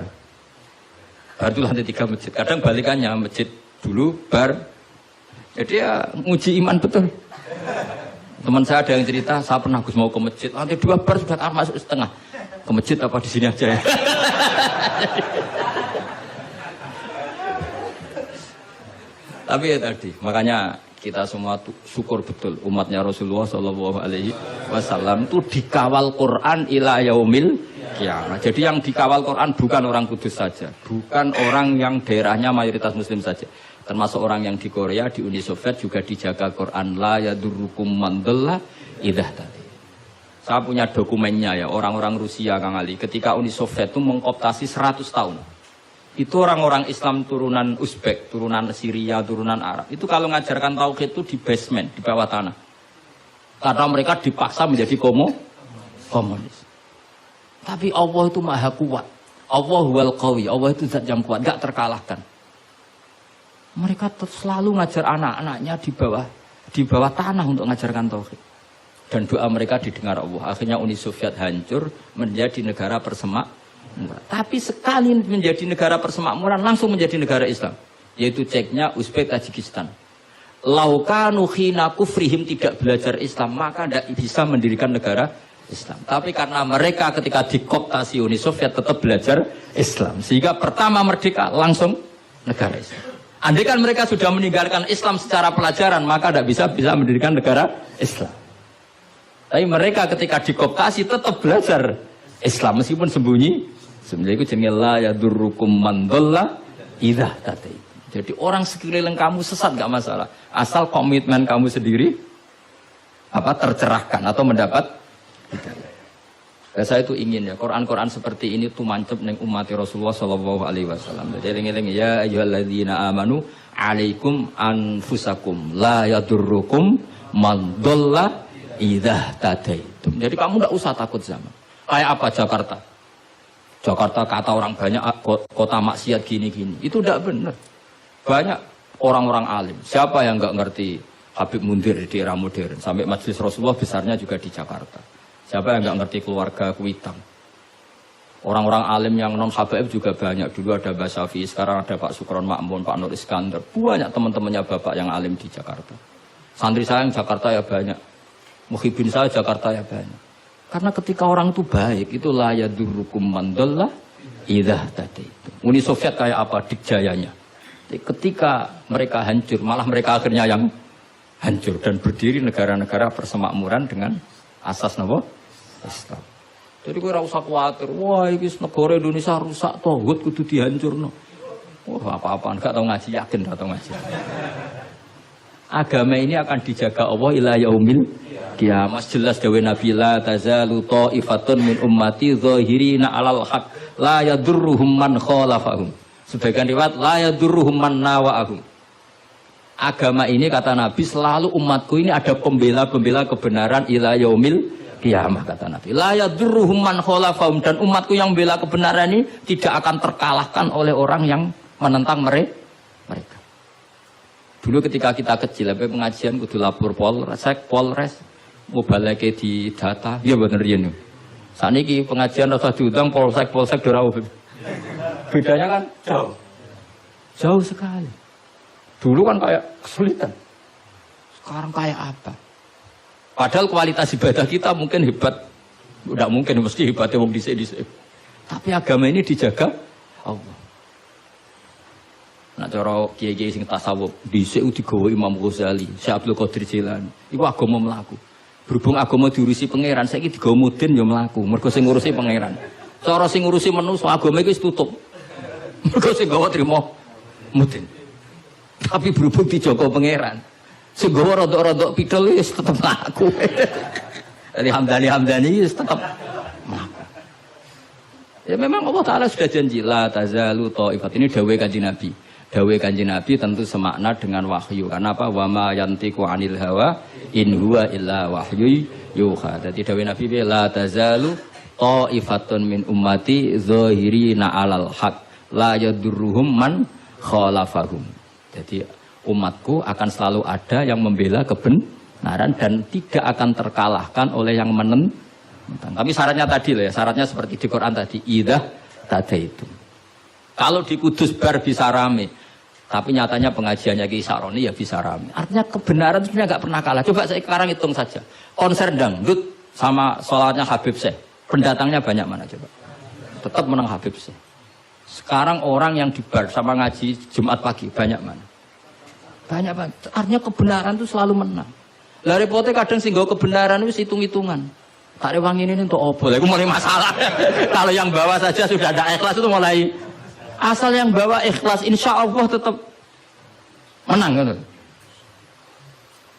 Bar itu lantai 3 masjid. Kadang balikannya masjid dulu bar. Jadi ya nguji iman betul. Teman saya ada yang cerita, saya pernah Gus mau ke masjid, lantai 2 bar sudah masuk setengah. Ke masjid apa di sini aja ya? Tapi ya tadi, makanya kita semua syukur betul umatnya Rasulullah Shallallahu Alaihi Wasallam itu dikawal Quran ila yaumil kiamat. Jadi yang dikawal Quran bukan orang Kudus saja, bukan orang yang daerahnya mayoritas Muslim saja, termasuk orang yang di Korea, di Uni Soviet juga dijaga Quran. La yadurrukum man dhalla idza tadi. Saya punya dokumennya ya, orang-orang Rusia Kang Ali ketika Uni Soviet itu mengkooptasi 100 tahun. Itu orang-orang Islam turunan Uzbek, turunan Syria, turunan Arab. Itu kalau ngajarkan tauhid itu di basement, di bawah tanah. Karena mereka dipaksa menjadi komunis. Tapi Allah itu maha kuat. Allah wal qawi, Allah itu zat yang kuat, gak terkalahkan. Mereka selalu ngajar anak-anaknya di bawah tanah untuk ngajarkan tauhid. Dan doa mereka didengar Allah. Akhirnya Uni Soviet hancur menjadi negara persemakmuran. Tapi sekali menjadi negara persemakmuran langsung menjadi negara Islam. Yaitu Ceknya, Uzbek, Tajikistan. Laukanu khina kufrihim tidak belajar Islam, maka tidak bisa mendirikan negara Islam. Tapi karena mereka ketika dikooptasi Uni Soviet tetap belajar Islam. Sehingga pertama merdeka langsung negara Islam. Andai kan mereka sudah meninggalkan Islam secara pelajaran, maka tidak bisa mendirikan negara Islam. Tapi mereka ketika dikooptasi tetap belajar Islam meskipun sembunyi. Sebenarnya itu jenenge la yadurrukum man dhalla idza tadait. Jadi orang sekeliling kamu sesat nggak masalah, asal komitmen kamu sendiri tercerahkan atau mendapat hidayah. Saya itu ingin ya Quran seperti ini tuh mancep neng umat Rasulullah Shallallahu Alaihi Wasallam. Jadi eling-eling ya ayyuhalladzina amanu alaikum anfusakum la yadurrukum man dhalla idza tadaitum. Jadi kamu tidak usah takut zaman. Kayak apa Jakarta? Jakarta kata orang banyak kota maksiat gini-gini. Itu tidak benar. Banyak orang-orang alim. Siapa yang nggak ngerti Habib Mundir di era modern? Sampai Majelis Rasulullah besarnya juga di Jakarta. Siapa yang nggak ngerti keluarga Kuitang? Orang-orang alim yang non Habaib juga banyak. Dulu ada Mbak Syafi'i, sekarang ada Pak Sukron Makmun, Pak Nur Iskandar. Banyak teman-temannya bapak yang alim di Jakarta. Santri saya yang Jakarta ya banyak. Muhibin saya Jakarta ya banyak. Karena ketika orang itu baik, itu la yadurrukum man dhalla idza tadaitum. Uni Soviet kayak apa dikjayanya? Ketika mereka hancur, malah mereka akhirnya yang hancur dan berdiri negara-negara persemakmuran dengan asas napa? Islam. Jadi kowe ora usah kuwatir, wah iki negara Indonesia rusak tauhid kudu dihancurno. Wah, apa-apaan gak tau ngaji, yakin gak tau ngaji. Agama ini akan dijaga Allah ila yaumil kiamat. Jelas dawe Nabi la tazalu ta'ifatun min ummati zahirina 'alal haq la yadurruhum man khalafahum. Sebagian riwayat la yadurruhum man nawa'ahum. Agama ini kata Nabi selalu umatku ini ada pembela-pembela kebenaran ila yaumil kiamat kata Nabi. La yadurruhum man khalafahum, dan umatku yang bela kebenaran ini tidak akan terkalahkan oleh orang yang menentang mereka. Dulu ketika kita kecil, pengajian kudu lapor Polres, mobalake di data, iya bener ya nih. Saat ini pengajian rasa diundang polsek dorau. Bedanya kan jauh sekali. Dulu kan kayak kesulitan, sekarang kayak apa? Padahal kualitas ibadah kita mungkin hebat, tidak mungkin mesti hebatnya wong dhisik. Tapi agama ini dijaga Allah. Nak cara kiai-kiai sing tasawuf, dhisik digawa Imam Ghazali, Syekh Abdul Qadir Jilani. Iku agama mlaku. Berhubung agama diurusi pangeran, saiki digawa mudin ya mlaku. Mergo sing ngurusi pangeran. Cara sing ngurusi manusa agama iku wis tutup. Mergo sing gawa trimo mudin. Tapi berhubung dijaga pangeran, sing gawa rodok-rodok pidol wis tetep mlaku. Jadi Hamdani wis tetep mlaku. Ya memang Allah Ta'ala sudah janji la tazalu ta'ifat, ini dawuh Kanjeng Nabi. Dawuh Kanjeng Nabi tentu semakna dengan wahyu. Karena apa? Wa ma yantiqu 'anil hawa in huwa illa wahyu yuha. Jadi dawuh Nabi la tazalu ta'ifatun min ummati zahirina 'alal haq la yadurruhum man khalafahum. Jadi umatku akan selalu ada yang membela kebenaran dan tidak akan terkalahkan oleh yang menentang. Tapi syaratnya tadi loh ya, syaratnya seperti di Quran tadi, idah tadi itu. Kalau di Kudus bar bisa rame, tapi nyatanya pengajiannya Ki Saroni ya bisa rame. Artinya kebenaran sebenarnya nggak pernah kalah. Coba saya sekarang hitung saja, konser dangdut sama sholatnya Habib Syekh, pendatangnya banyak mana coba? Tetap menang Habib Syekh. Sekarang orang yang di bar sama ngaji Jumat pagi banyak mana? Banyak banget. Artinya kebenaran itu selalu menang. Lah repotnya kadang sih kebenaran itu hitung-hitungan. Tak rewang ini untuk opo, itu mulai masalah. Kalau yang bawa saja sudah ada ikhlas itu mulai. Asal yang bawa ikhlas, insya Allah tetap menang kan?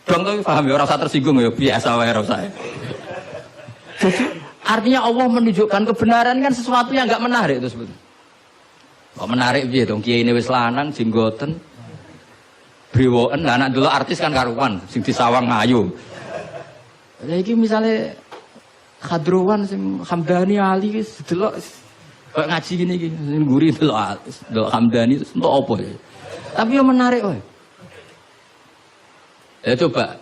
Dong tapi paham ya, rasa tersinggung ya, biasa wae rasa. Jadi artinya Allah menunjukkan kebenaran kan sesuatu yang nggak menarik itu sebetulnya. Kok menarik piye dong? Kiai ini wis lanang, jenggoten, brewoken, lah anak dulu artis kan karuan, sing disawang ngayu. Jadi misalnya Khadrowan sing Hamdani Ali wis delok kok ngaji gini sing guri delok Hamdani untuk apa ya? Tapi yang menarik wae. Ya coba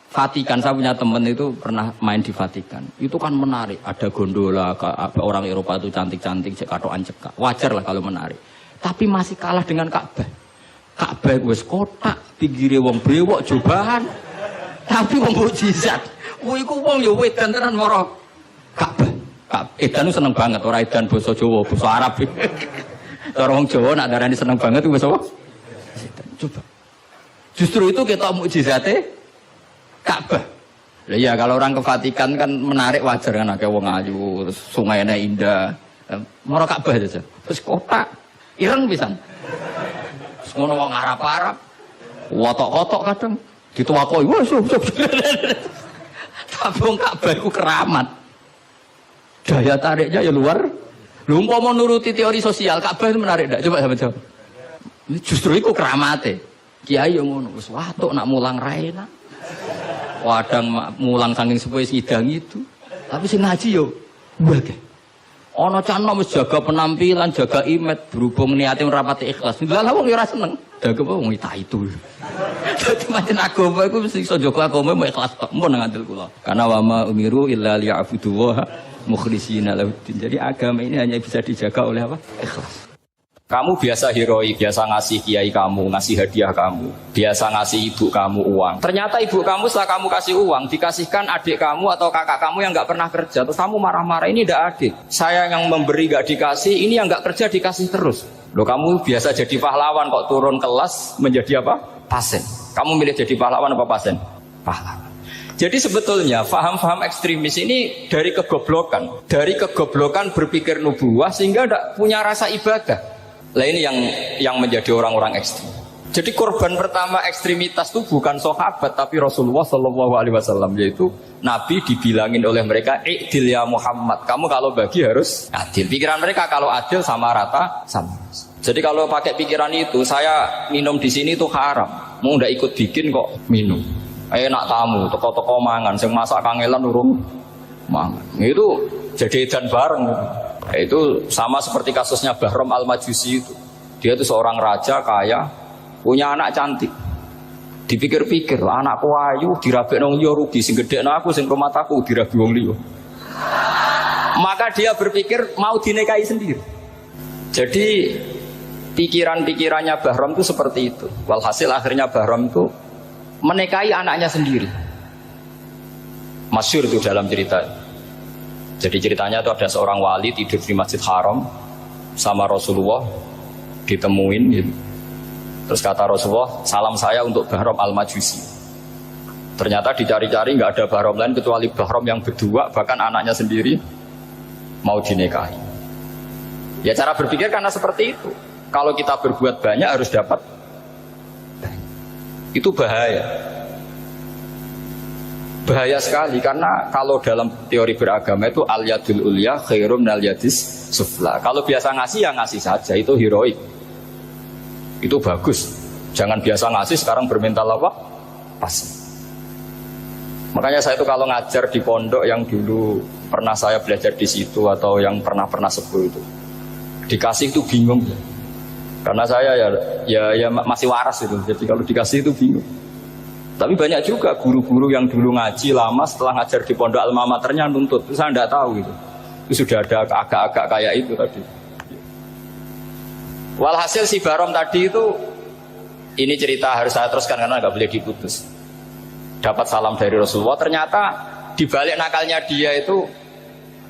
Vatikan, saya punya teman itu pernah main di Vatikan. Itu kan menarik, ada gondola, orang Eropa itu cantik-cantik, cekatoan cekak. Wajar lah kalau menarik. Tapi masih kalah dengan Ka'bah. Ka'bah wis kotak, pinggire wong brewok jobahan. Tapi wong mukjizat. Kuwi ku wong ya wedan tenan mara Ka'bah. Edan seneng banget, ora edan basa Jawa, basa Arab. Cara wong Jawa nak darani seneng banget itu basa apa? Coba. Justru itu kita mukjizate Ka'bah. Lah ya kalau orang ke Vatikan kan menarik, wajar kan akeh wong ayu, terus sungainya indah. Mara Ka'bah aja. Terus kotak ireng pisan. Terus ngono wong Arab-Arab. Wotok-wotok kadang dituwakoki. Wah, tapi wong Ka'bah iku keramat. Daya tariknya ya luar. Lu umpama nuruti teori sosial, Ka'bah itu menarik ndak? Coba sampeyan jawab. Justru itu keramate. Kiai yang ngono wis watuk nak mulang ra enak. Wadang mulang saking sepuhe sidang itu. Tapi sing ngaji yo wae. Ana canom wis jaga penampilan, jaga image, berhubung niate ora pati ikhlas. Lah wong yo ora seneng. Daga wong itu. Dadi pancen agama iku mesti iso jaga agama mau ikhlas tok. Mun ngandel kula. Karena wa ma umiru illa liya'budullaha mukhlishina lahuddin. Jadi agama ini hanya bisa dijaga oleh apa? Ikhlas. Kamu biasa heroik, biasa ngasih kiai kamu, ngasih hadiah kamu, biasa ngasih ibu kamu uang. Ternyata ibu kamu setelah kamu kasih uang, dikasihkan adik kamu atau kakak kamu yang nggak pernah kerja. Terus kamu marah-marah, ini tidak adil. Saya yang memberi nggak dikasih, ini yang nggak kerja dikasih terus. Loh, kamu biasa jadi pahlawan kok turun kelas menjadi apa? Pasien. Kamu milih jadi pahlawan apa pasien? Pahlawan. Jadi sebetulnya faham-faham ekstremis ini dari kegoblokan. Dari kegoblokan berpikir nubuwah sehingga tidak punya rasa ibadah. Lah ini yang menjadi orang-orang ekstrim. Jadi korban pertama ekstremitas itu bukan sahabat tapi Rasulullah Shallallahu Alaihi Wasallam, yaitu Nabi dibilangin oleh mereka, "I'dil ya Muhammad, kamu kalau bagi harus adil." Pikiran mereka kalau adil sama rata sama. Jadi kalau pakai pikiran itu, saya minum di sini itu haram. Mau ndak ikut bikin kok minum. Enak tamu, toko-toko mangan, sing masak kangelan urung mangan. Itu jadi edan bareng. Itu sama seperti kasusnya Bahram Al-Majusi itu. Dia itu seorang raja kaya, punya anak cantik. Dipikir-pikir, anakku ayu dirabek nang liya rugi, sing gedhekno aku sing rumah aku dirabi wong liya. Maka dia berpikir mau dinikahi sendiri. Jadi pikiran-pikirannya Bahram itu seperti itu. Walhasil akhirnya Bahram itu menikahi anaknya sendiri. Masyhur itu dalam cerita. Jadi ceritanya itu ada seorang wali tidur di Masjid Haram sama Rasulullah, ditemuin gitu. Terus kata Rasulullah, salam saya untuk Bahram al-Majusi. Ternyata dicari-cari nggak ada Bahram lain kecuali Bahram yang berdua, bahkan anaknya sendiri mau dinikahi. Ya cara berpikir karena seperti itu. Kalau kita berbuat banyak harus dapat banyak. Itu bahaya. Bahaya sekali karena kalau dalam teori beragama itu al-yadul ulya khairum minal yadis sufla. Kalau biasa ngasih ya ngasih saja, itu heroik. Itu bagus. Jangan biasa ngasih sekarang bermental apa? Pasif. Makanya saya itu kalau ngajar di pondok yang dulu pernah saya belajar di situ atau yang pernah sepuh itu, dikasih itu bingung. Karena saya ya masih waras itu. Jadi kalau dikasih itu bingung. Tapi banyak juga guru-guru yang dulu ngaji lama setelah ngajar di pondok alma maternya nuntut. Saya tidak tahu itu. Itu sudah ada agak-agak kayak itu tadi. Walhasil si Bahram tadi itu, ini cerita harus saya teruskan karena nggak boleh diputus. Dapat salam dari Rasulullah, ternyata di balik nakalnya dia itu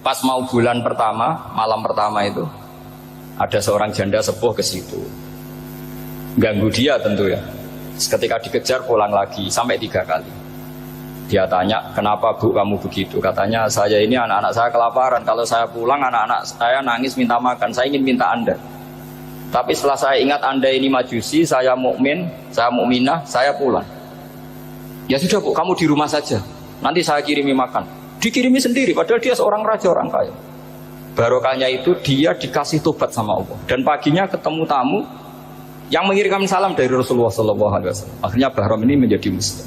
pas mau bulan pertama, malam pertama itu ada seorang janda sepuh ke situ. Ganggu dia tentu ya. Ketika dikejar pulang lagi sampai 3 kali. Dia tanya, kenapa Bu kamu begitu? Katanya, saya ini anak-anak saya kelaparan. Kalau saya pulang anak-anak saya nangis minta makan. Saya ingin minta Anda. Tapi setelah saya ingat Anda ini majusi, saya mukmin, saya mukminah, saya pulang. Ya sudah Bu, kamu di rumah saja. Nanti saya kirimi makan. Dikirimi sendiri, padahal dia seorang raja, orang kaya. Barokahnya itu dia dikasih tobat sama Allah. Dan paginya ketemu tamu yang mengirimkan salam dari Rasulullah SAW. Akhirnya Bahram ini menjadi muslim.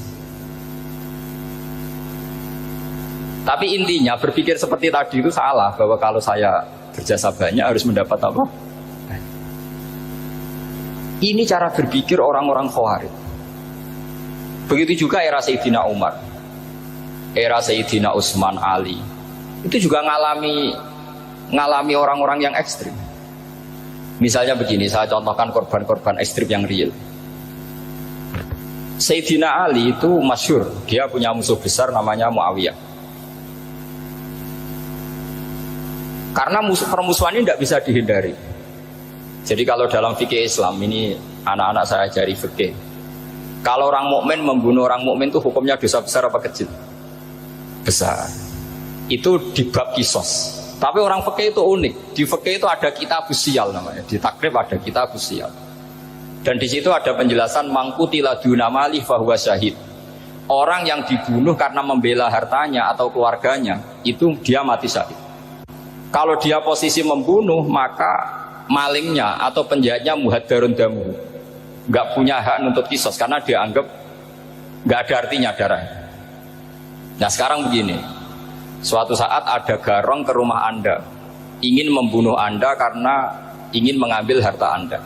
Tapi intinya berpikir seperti tadi itu salah, bahwa kalau saya berjasa banyak harus mendapat apa? Ini cara berpikir orang-orang Khawarij. Begitu juga era Sayyidina Umar, era Sayyidina Utsman, Ali. Itu juga ngalami orang-orang yang ekstrim. Misalnya begini, saya contohkan korban-korban ekstrim yang real. Sayyidina Ali itu masyhur, dia punya musuh besar namanya Muawiyah. Karena permusuhan ini tidak bisa dihindari. Jadi kalau dalam fikih Islam ini anak-anak saya ajari fikih. Kalau orang mukmin membunuh orang mukmin itu hukumnya dosa besar apa kecil? Besar. Itu di bab kisos. Tapi orang fikih itu unik. Di fikih itu ada kitabus siyal namanya. Di takrib ada kitabus siyal. Dan di situ ada penjelasan mangkutila dunamali fahuwa syahid. Orang yang dibunuh karena membela hartanya atau keluarganya itu dia mati syahid. Kalau dia posisi membunuh maka malingnya atau penjahatnya muhaddarun damu, nggak punya hak nuntut kisos karena dia anggap nggak ada artinya darah. Nah sekarang begini, suatu saat ada garong ke rumah Anda ingin membunuh Anda karena ingin mengambil harta Anda.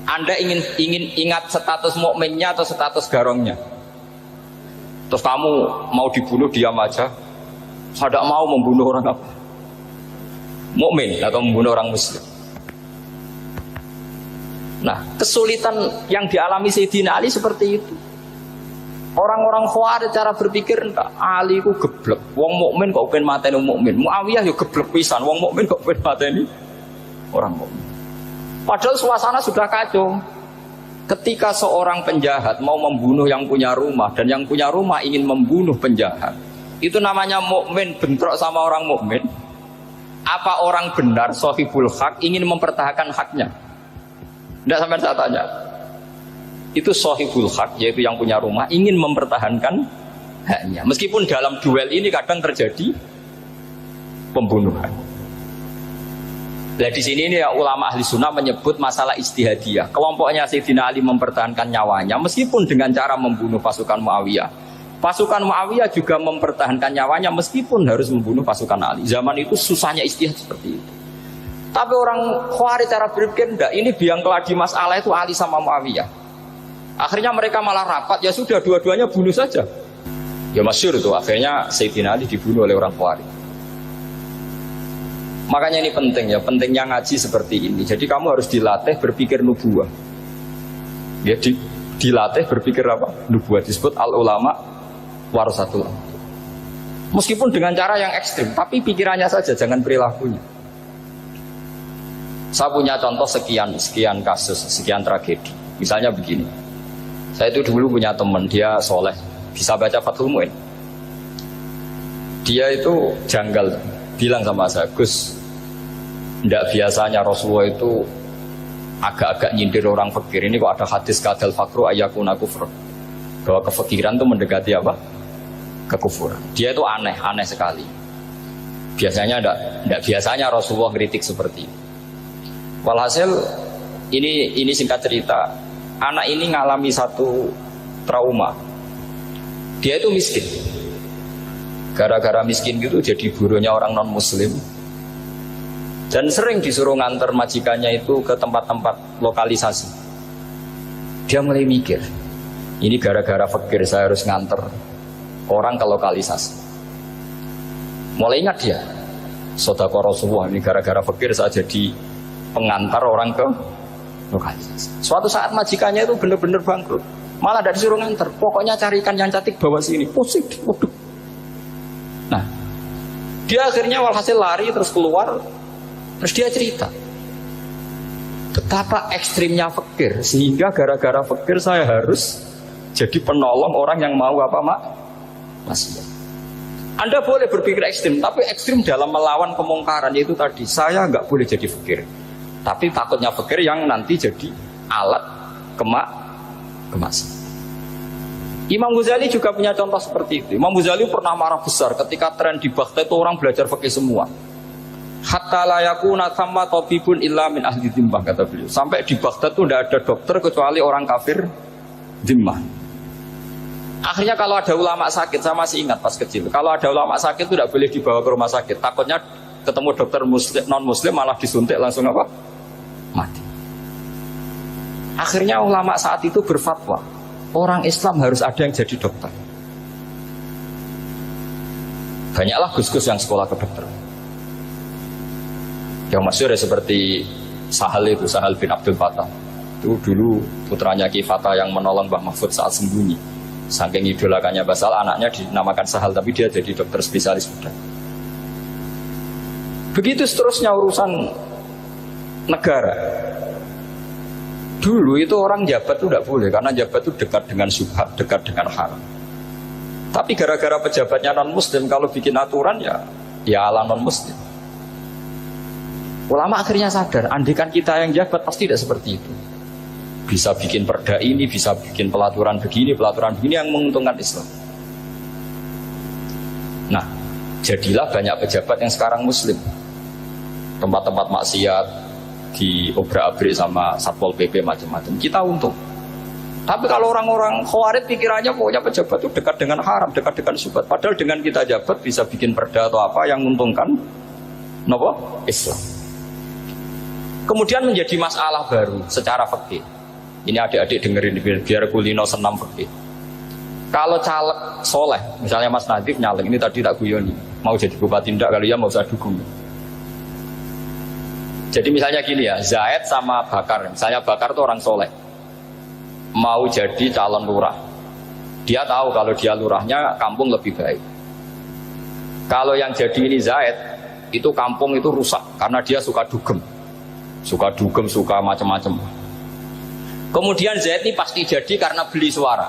Anda ingin ingat status mukminnya atau status garongnya. Terus kamu mau dibunuh diam aja. Saya tidak mau membunuh orang apa? Mukmin atau membunuh orang muslim. Nah, kesulitan yang dialami Sayyidina Ali seperti itu. Orang-orang Khawarij cara berpikir enggak, Ali ku geblek. Wong mukmin kok pengen mateni wong mukmin. Muawiyah yo geblek pisan, wong mukmin kok pengen mateni orang mukmin. Padahal suasana sudah kacau. Ketika seorang penjahat mau membunuh yang punya rumah dan yang punya rumah ingin membunuh penjahat, itu namanya mukmin bentrok sama orang mukmin. Apa orang benar sahibul hak ingin mempertahankan haknya? Tidak sampai saya tanya. Itu sahibul hak, yaitu yang punya rumah ingin mempertahankan haknya. Meskipun dalam duel ini kadang terjadi pembunuhan. Nah di sini ini ya, ulama ahli sunnah menyebut masalah ijtihadiyah. Kelompoknya Sayyidina Ali mempertahankan nyawanya meskipun dengan cara membunuh pasukan Muawiyah. Pasukan Muawiyah juga mempertahankan nyawanya meskipun harus membunuh pasukan Ali. Zaman itu susahnya ijtihad seperti itu. Tapi orang Khawarij cara berpikir enggak, ini biang keladi masalah itu Ali sama Muawiyah. Akhirnya mereka malah rapat, ya sudah dua-duanya bunuh saja. Ya masyhur itu, akhirnya Sayyidina Ali dibunuh oleh orang Khawarij. Makanya ini penting ya, pentingnya ngaji seperti ini. Jadi kamu harus dilatih berpikir nubuwah. Ya dilatih berpikir apa? Nubuwah, disebut al-ulama warasatul. Meskipun dengan cara yang ekstrim, tapi pikirannya saja, jangan perilakunya. Saya punya contoh sekian kasus, sekian tragedi. Misalnya begini, saya itu dulu punya teman, dia soleh, bisa baca Fathul Mu'in. Dia itu janggal, bilang sama saya, Gus, tidak biasanya Rasulullah itu agak-agak nyindir orang fakir. Ini kok ada hadis kadal fakru ayakuna kufur, bahwa kefakiran itu mendekati apa? Kekufuran. Dia itu aneh sekali. Biasanya tidak biasanya Rasulullah kritik seperti ini. Walhasil ini singkat cerita, anak ini ngalami satu trauma. Dia itu miskin. Gara-gara miskin gitu jadi burunya orang non muslim. Dan sering disuruh nganter majikannya itu ke tempat-tempat lokalisasi. Dia mulai mikir, ini gara-gara fakir saya harus nganter orang ke lokalisasi. Mulai ingat dia, Sodaqah Rasulullah, ini gara-gara fakir saya jadi pengantar orang ke lokalisasi. Suatu saat majikannya itu benar-benar bangkrut, malah tidak disuruh nganter, pokoknya carikan yang cantik bawa sini. Pusing, waduh. Nah, dia akhirnya walhasil lari terus keluar. Terus dia cerita betapa ekstrimnya fakir, sehingga gara-gara fakir saya harus jadi penolong orang yang mau apa maksiat. Anda boleh berpikir ekstrim, tapi ekstrim dalam melawan kemungkaran, yaitu tadi saya nggak boleh jadi fakir, tapi takutnya fakir yang nanti jadi alat kemaksiatan. Imam Ghazali juga punya contoh seperti itu. Imam Ghazali pernah marah besar ketika tren di Baghdad itu orang belajar fikih semua. Hatta la yakuna thamma tabibun illa min ahli dhimmah, kata beliau. Sampai di Baghdad itu tidak ada dokter kecuali orang kafir dhimmah. Akhirnya kalau ada ulama sakit, saya masih ingat pas kecil, kalau ada ulama sakit itu tidak boleh dibawa ke rumah sakit. Takutnya ketemu dokter muslim, non muslim malah disuntik langsung apa? Mati. Akhirnya ulama saat itu berfatwa, orang Islam harus ada yang jadi dokter. Banyaklah gus-gus yang sekolah kedokteran. Yang masyhur ya seperti Sahal itu, Sahal bin Abdul Fattah. Itu dulu putranya Ki Fatah yang menolong Mbah Mahfud saat sembunyi. Saking idolakannya Basal, anaknya dinamakan Sahal, tapi dia jadi dokter spesialis bedah. Begitu seterusnya urusan negara. Dulu itu orang jabat itu tidak boleh, karena jabat itu dekat dengan syubhat, dekat dengan haram. Tapi gara-gara pejabatnya non muslim, kalau bikin aturan ya ala non muslim. Ulama akhirnya sadar, andikan kita yang jabat pasti tidak seperti itu. Bisa bikin perda ini, bisa bikin pelaturan begini yang menguntungkan Islam. Nah, jadilah banyak pejabat yang sekarang muslim. Tempat-tempat maksiat diobrak-abrik sama Satpol PP macam-macam. Kita untung. Tapi kalau orang-orang khawarij pikirannya pokoknya pejabat itu dekat dengan haram, dekat dengan syubhat. Padahal dengan kita jabat bisa bikin perda atau apa yang menguntungkan Islam. Kemudian menjadi masalah baru secara fikih. Ini adik-adik dengerin biar kulino senam fikih. Kalau caleg soleh, misalnya Mas Nadif nyalek, ini tadi tak guyoni, mau jadi bupati ndak, kalau ya mau usah dukung. Jadi misalnya gini ya, Zaid sama Bakar, misalnya Bakar itu orang soleh, mau jadi calon lurah. Dia tahu kalau dia lurahnya kampung lebih baik. Kalau yang jadi ini Zaid, itu kampung itu rusak karena dia suka dugem, suka macam-macam. Kemudian Zaid ini pasti jadi karena beli suara.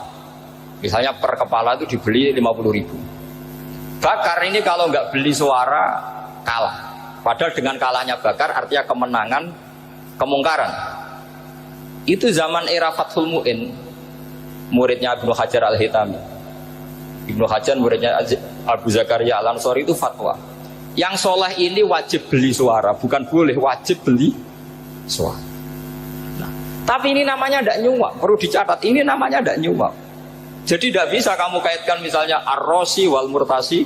Misalnya per kepala itu dibeli 50.000. Bakar ini kalau nggak beli suara kalah. Padahal dengan kalahnya Bakar artinya kemenangan kemungkaran. Itu zaman era Fathul Mu'in, muridnya Ibnu Hajar Al-Hitami. Ibnu Hajar muridnya Abu Zakaria Al-Ansori itu fatwa. Yang soleh ini wajib beli suara, bukan boleh, wajib beli suara. Nah, tapi ini namanya tidak nyuwak, perlu dicatat, ini namanya tidak nyuwak. Jadi tidak bisa kamu kaitkan misalnya ar-rosi wal murtasi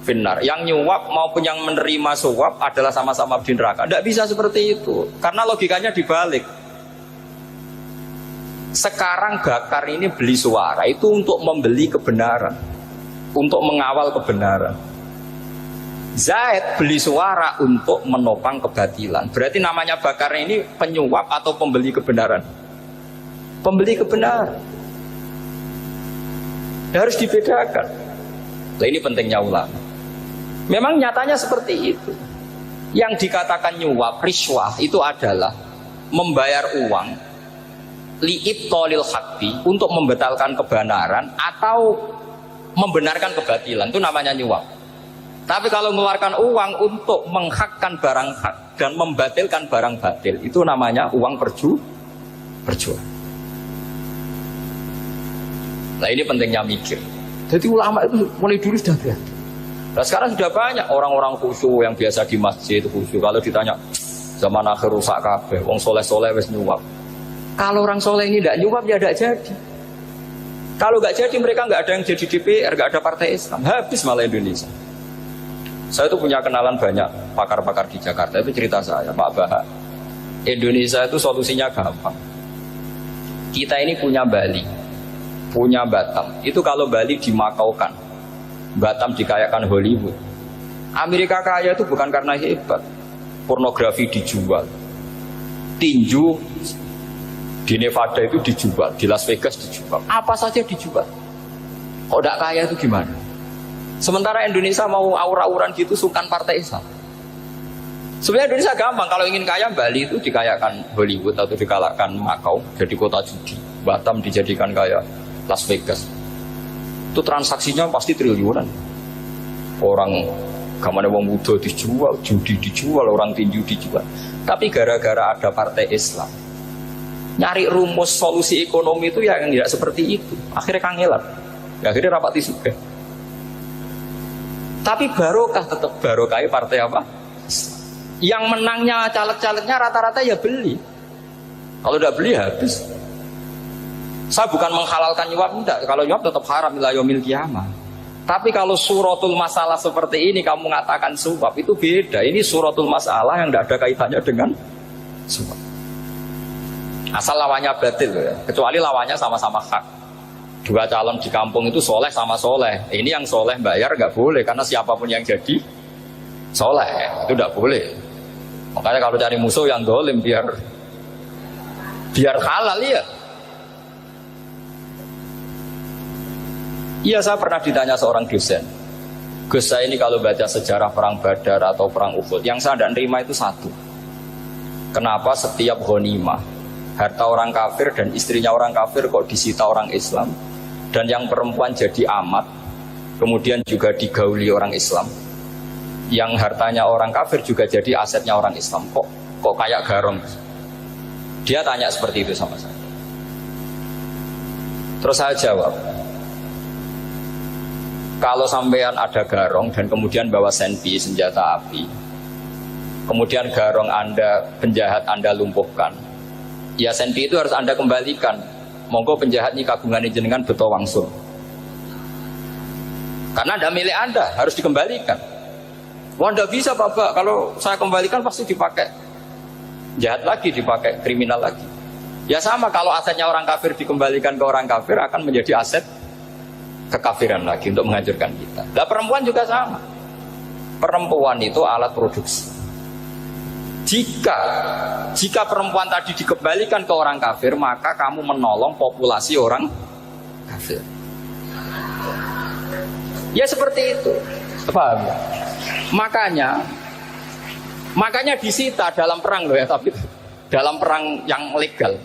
finnar. Yang nyuwap maupun yang menerima suwap adalah sama-sama di neraka. Tidak bisa seperti itu, karena logikanya dibalik. Sekarang Bakar ini beli suara itu untuk membeli kebenaran, untuk mengawal kebenaran. Zaid beli suara untuk menopang kebatilan. Berarti namanya Bakar ini penyuap atau pembeli kebenaran? Pembeli kebenaran. Harus dibedakan. Nah, ini pentingnya ulama. Memang nyatanya seperti itu. Yang dikatakan nyuap, riswah itu adalah membayar uang li'ibtalil haqqi, untuk membatalkan kebenaran atau membenarkan kebatilan, itu namanya nyuap. Tapi kalau mengeluarkan uang untuk menghakkan barang hak dan membatalkan barang batil, itu namanya uang perjuangan. Nah ini pentingnya mikir. Jadi ulama itu mulai dulu sudah berhati. Nah sekarang sudah banyak orang-orang khusyuk yang biasa di masjid itu khusyuk. Kalau ditanya zaman akhir rusak kabeh, wong soleh-soleh wis nyuap. Kalau orang soleh ini tidak nyuap ya tidak jadi. Kalau nggak jadi mereka nggak ada yang jadi DPR, nggak ada partai Islam, habis malah Indonesia. Saya itu punya kenalan banyak pakar-pakar di Jakarta, itu cerita saya, Pak Bahak. Indonesia itu solusinya gampang. Kita ini punya Bali, punya Batam. Itu kalau Bali dimakaukan, Batam dikayakan Hollywood. Amerika kaya itu bukan karena hebat. Pornografi dijual, tinju di Nevada itu dijual, di Las Vegas dijual, apa saja dijual. Kok tidak kaya itu gimana? Sementara Indonesia mau aur-auran gitu sukan partai Islam. Sebenarnya Indonesia gampang, kalau ingin kaya Bali itu dikayakan Hollywood atau dikalahkan Makau jadi kota judi, Batam dijadikan kaya Las Vegas. Itu transaksinya pasti triliunan. Orang gamane wong muda dijual, judi dijual, orang tinju dijual. Tapi gara-gara ada partai Islam, nyari rumus solusi ekonomi itu yang tidak seperti itu. Akhirnya kangelan. Akhirnya rapati suka. Tapi barokah tetap barokah partai apa? Yang menangnya caleg-calegnya rata-rata ya beli. Kalau tidak beli habis. Saya bukan menghalalkan nyuap, enggak. Kalau nyuap tetap haram ila yaumil qiyamah. Tapi kalau suratul masalah seperti ini kamu mengatakan suap, itu beda. Ini suratul masalah yang tidak ada kaitannya dengan suap. Asal lawannya batil ya. Kecuali lawannya sama-sama hak. Dua calon di kampung itu soleh sama soleh. Ini yang soleh bayar nggak boleh, karena siapapun yang jadi soleh itu nggak boleh. Makanya kalau cari musuh yang dolim biar halal ya. Iya, saya pernah ditanya seorang dosen, Gus, saya ini kalau baca sejarah perang Badar atau perang Uhud, yang saya tidak terima itu satu. Kenapa setiap ghanimah harta orang kafir dan istrinya orang kafir kok disita orang Islam, dan yang perempuan jadi amat, kemudian juga digauli orang Islam, yang hartanya orang kafir juga jadi asetnya orang Islam, kok kayak garong? Dia tanya seperti itu sama saya. Terus saya jawab, kalau sampean ada garong dan kemudian bawa senpi, senjata api, kemudian garong Anda, penjahat Anda lumpuhkan, ya senpi itu harus Anda kembalikan. Monggo penjahat ini kagungan jenengan beto wangsul. Karena Anda milik Anda, harus dikembalikan. Wah, tidak bisa Bapak, kalau saya kembalikan pasti dipakai jahat lagi, dipakai kriminal lagi. Ya sama, kalau asetnya orang kafir dikembalikan ke orang kafir akan menjadi aset kekafiran lagi untuk menghancurkan kita. Nah, perempuan juga sama. Perempuan itu alat produksi. Jika perempuan tadi dikembalikan ke orang kafir, maka kamu menolong populasi orang kafir. Ya seperti itu. Paham? Makanya disita dalam perang loh ya, tapi dalam perang yang legal.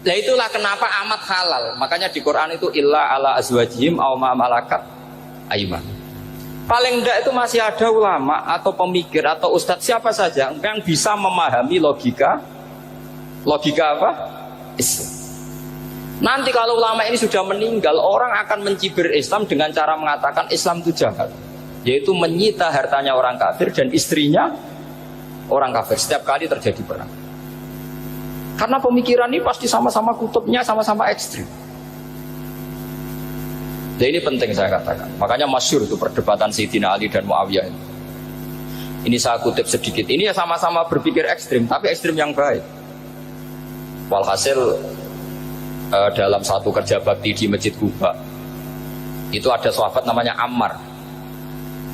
Nah itulah kenapa amat halal. Makanya di Quran itu illa ala azwajihim aw ma malakat aiman. Paling enggak itu masih ada ulama atau pemikir atau ustadz siapa saja yang bisa memahami logika apa? Islam. Nanti kalau ulama ini sudah meninggal, orang akan mencibir Islam dengan cara mengatakan Islam itu jahat, yaitu menyita hartanya orang kafir dan istrinya orang kafir setiap kali terjadi perang. Karena pemikiran ini pasti sama-sama kutubnya, sama-sama ekstrim. Jadi ini penting saya katakan. Makanya masyhur itu perdebatan Sayyidina Ali dan Muawiyah. Ini saya kutip sedikit. Ini ya sama-sama berpikir ekstrim, tapi ekstrim yang baik. Walhasil dalam satu kerja bakti di Masjid Kuba, itu ada sahabat namanya Ammar.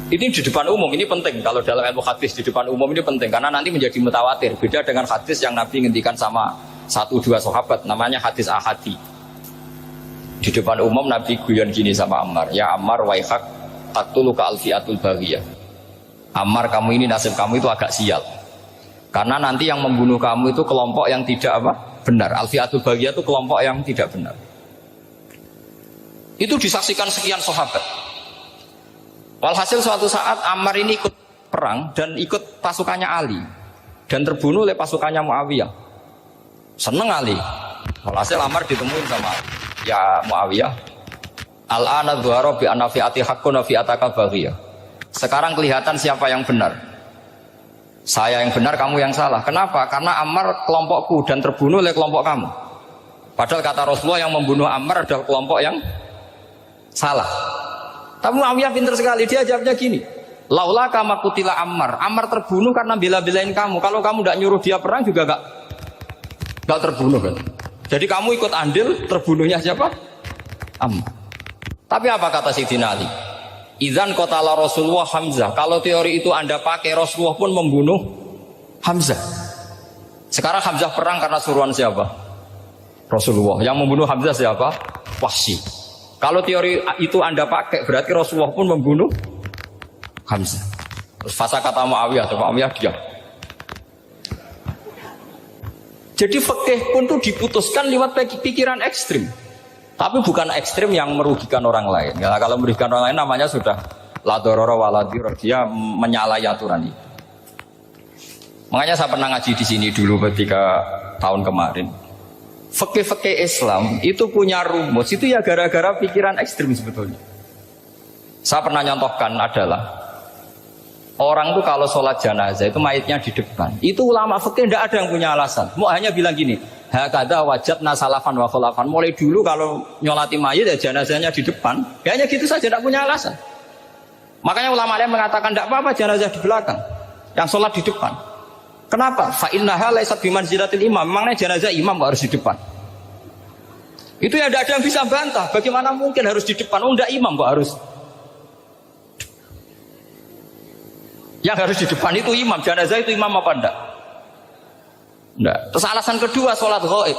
Ini di depan umum, ini penting. Kalau dalam ilmu hadis di depan umum ini penting, karena nanti menjadi mutawatir. Beda dengan hadis yang Nabi ngendikan sama 1-2 sahabat, namanya hadis ahadi. Di depan umum Nabi guyon gini sama Ammar, ya Ammar waihak taqtuluka alfiatul baghiyah. Ammar, kamu ini nasib kamu itu agak sial. Karena nanti yang membunuh kamu itu kelompok yang tidak benar. Al-fi'atul baghiyah itu kelompok yang tidak benar. Itu disaksikan sekian sahabat. Walhasil suatu saat Ammar ini ikut perang dan ikut pasukannya Ali dan terbunuh oleh pasukannya Muawiyah. Seneng Ali. Walhasil Ammar ditemuin sama Ali. Ya Muawiyah, al-ana dhuhara bi anna fi'ati haqqun wa fi'ataka baghiyah. Sekarang kelihatan siapa yang benar. Saya yang benar, kamu yang salah. Kenapa? Karena Ammar kelompokku dan terbunuh oleh kelompok kamu. Padahal kata Rasulullah yang membunuh Ammar adalah kelompok yang salah. Tapi Muawiyah pintar sekali, dia jawabnya gini. Laula kama kutila Ammar. Ammar terbunuh karena bela-belain kamu. Kalau kamu tidak nyuruh dia perang juga gak terbunuh kan. Jadi kamu ikut andil terbunuhnya siapa? Ammar. Tapi apa kata Sayyidina Ali? Idzan qatala Rasulullah Hamzah. Kalau teori itu Anda pakai, Rasulullah pun membunuh Hamzah. Sekarang Hamzah perang karena suruhan siapa? Rasulullah. Yang membunuh Hamzah siapa? Wahsy. Kalau teori itu Anda pakai, berarti Rasulullah pun membunuh Hamzah. Terus fasa kata Muawiyah, Muawiyah diam. Jadi fikih pun tuh diputuskan lewat pikiran ekstrim. Tapi bukan ekstrim yang merugikan orang lain. Ya, kalau merugikan orang lain namanya sudah la darara wa la dirar, dia menyalahi aturan itu. Makanya saya pernah ngaji di sini dulu ketika tahun kemarin. Fikih-fikih Islam itu punya rumus, itu ya gara-gara pikiran ekstrim sebetulnya. Saya pernah nyontohkan adalah orang tuh kalau sholat jenazah itu mayitnya di depan. Itu ulama fikih tidak ada yang punya alasan. Mau hanya bilang gini, hakada wajadna salafan wa khulafan. Mulai dulu kalau nyolati mayit ya jenazahnya di depan. Ya hanya gitu saja, tidak punya alasan. Makanya ulama lain mengatakan tidak apa-apa jenazah di belakang, yang sholat di depan. Kenapa? Fa innaha laysat bimanzilatil imam. Memangnya jenazah imam harus di depan. Itu ya tidak ada yang bisa bantah. Bagaimana mungkin harus di depan? Oh, tidak imam kok harus. Yang harus di depan itu imam. Jenazah itu imam apa enggak? Enggak. Terus alasan kedua, sholat ghaib.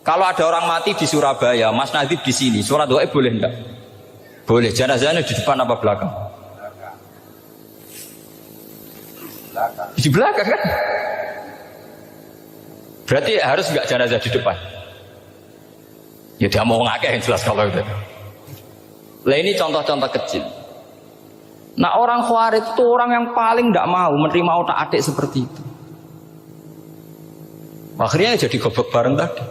Kalau ada orang mati di Surabaya, Mas Nadib di sini, sholat ghaib boleh enggak? Boleh. Jenazahnya di depan apa belakang? Di belakang kan? Berarti harus enggak jenazah di depan? Ya dia mau ngakeh yang jelas kalau itu. Lah ini contoh-contoh kecil. Nah orang Khawarij itu orang yang paling tidak mau menerima otak-atik seperti itu. Akhirnya jadi goblok bareng tadi.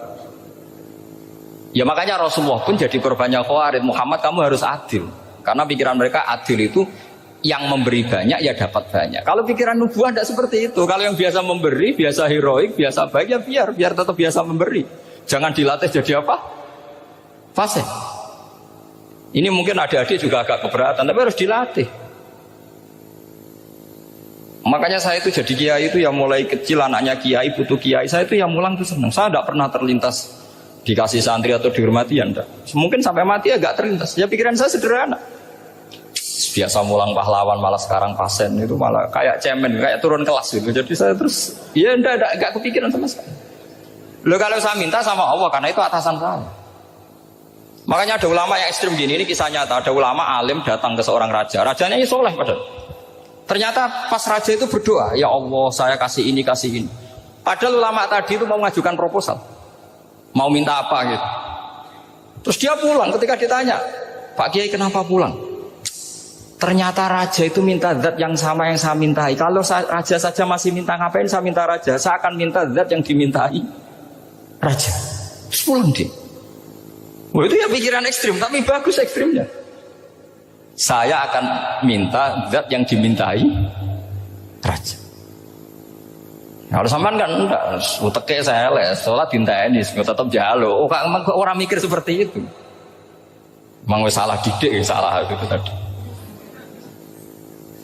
Ya makanya Rasulullah pun jadi korbannya Khawarij. Muhammad kamu harus adil. Karena pikiran mereka adil itu yang memberi banyak ya dapat banyak. Kalau pikiran nubuah tidak seperti itu. Kalau yang biasa memberi, biasa heroik, biasa baik ya biar tetap biasa memberi. Jangan dilatih jadi apa? Fasih. Ini mungkin adik-adik juga agak keberatan, tapi harus dilatih. Makanya saya itu jadi kiai itu ya mulai kecil anaknya kiai, putu kiai. Saya itu yang mulang itu senang. Saya tidak pernah terlintas dikasih santri atau dihormati ya enggak. Mungkin sampai mati agak terlintas. Ya pikiran saya sederhana. Biasa mulang pahlawan malah sekarang pasien itu malah kayak cemen, kayak turun kelas gitu. Jadi saya terus ya enggak kepikiran sama sekali. Loh kalau saya minta sama Allah karena itu atasan saya. Makanya ada ulama yang ekstrim gini, ini kisah nyata. Ada ulama alim datang ke seorang raja. Rajanya ini soleh padahal. Ternyata pas raja itu berdoa, ya Allah saya kasih ini, kasih ini. Padahal ulama tadi itu mau mengajukan proposal, mau minta apa gitu. Terus dia pulang, ketika ditanya, Pak Kiai kenapa pulang? Ternyata raja itu minta zat yang sama yang saya mintai. Kalau raja saja masih minta, ngapain saya minta raja? Saya akan minta zat yang dimintai raja. Terus pulang dia. Wah itu ya pikiran ekstrim, tapi bagus ekstrimnya. Saya akan minta zat yang dimintai raja. Kalau sampean kan enggak, uteke saya les, sholat dinteni, tetap jalo. Oh, orang mikir seperti itu. Emang salah didik, salah itu tadi.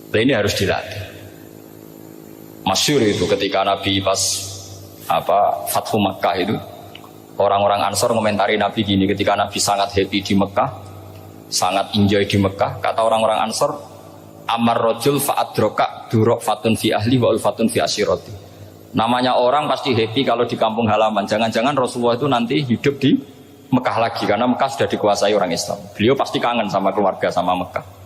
Nah, ini harus dilatih. Masyhur itu ketika Nabi pas Fathu Makkah itu, orang-orang Ansor komentari Nabi gini, ketika Nabi sangat happy di Mekah, sangat enjoy di Mekah, kata orang-orang Ansor, amar rojul fa'adroka durok fatun fi ahli wa ulfatun fi asyiroti. Namanya orang pasti happy kalau di kampung halaman. Jangan-jangan Rasulullah itu nanti hidup di Mekah lagi, karena Mekah sudah dikuasai orang Islam. Beliau pasti kangen sama keluarga, sama Mekah.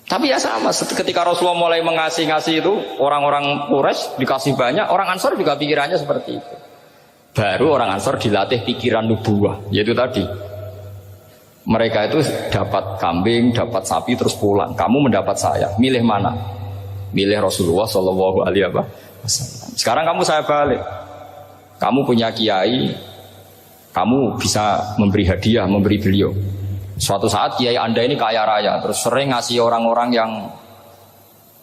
Tapi ya sama, ketika Rasulullah mulai mengasih-ngasih itu, orang-orang Quraisy dikasih banyak, orang Ansor juga pikirannya seperti itu. Baru orang Ansor dilatih pikiran nubuwah, yaitu tadi mereka itu dapat kambing, dapat sapi terus pulang. Kamu mendapat saya, milih mana? Milih Rasulullah Shallallahu Alaihi Wasallam. Sekarang kamu saya balik. Kamu punya kiai, kamu bisa memberi hadiah, memberi beliau. Suatu saat kiai Anda ini kaya raya, terus sering ngasih orang-orang yang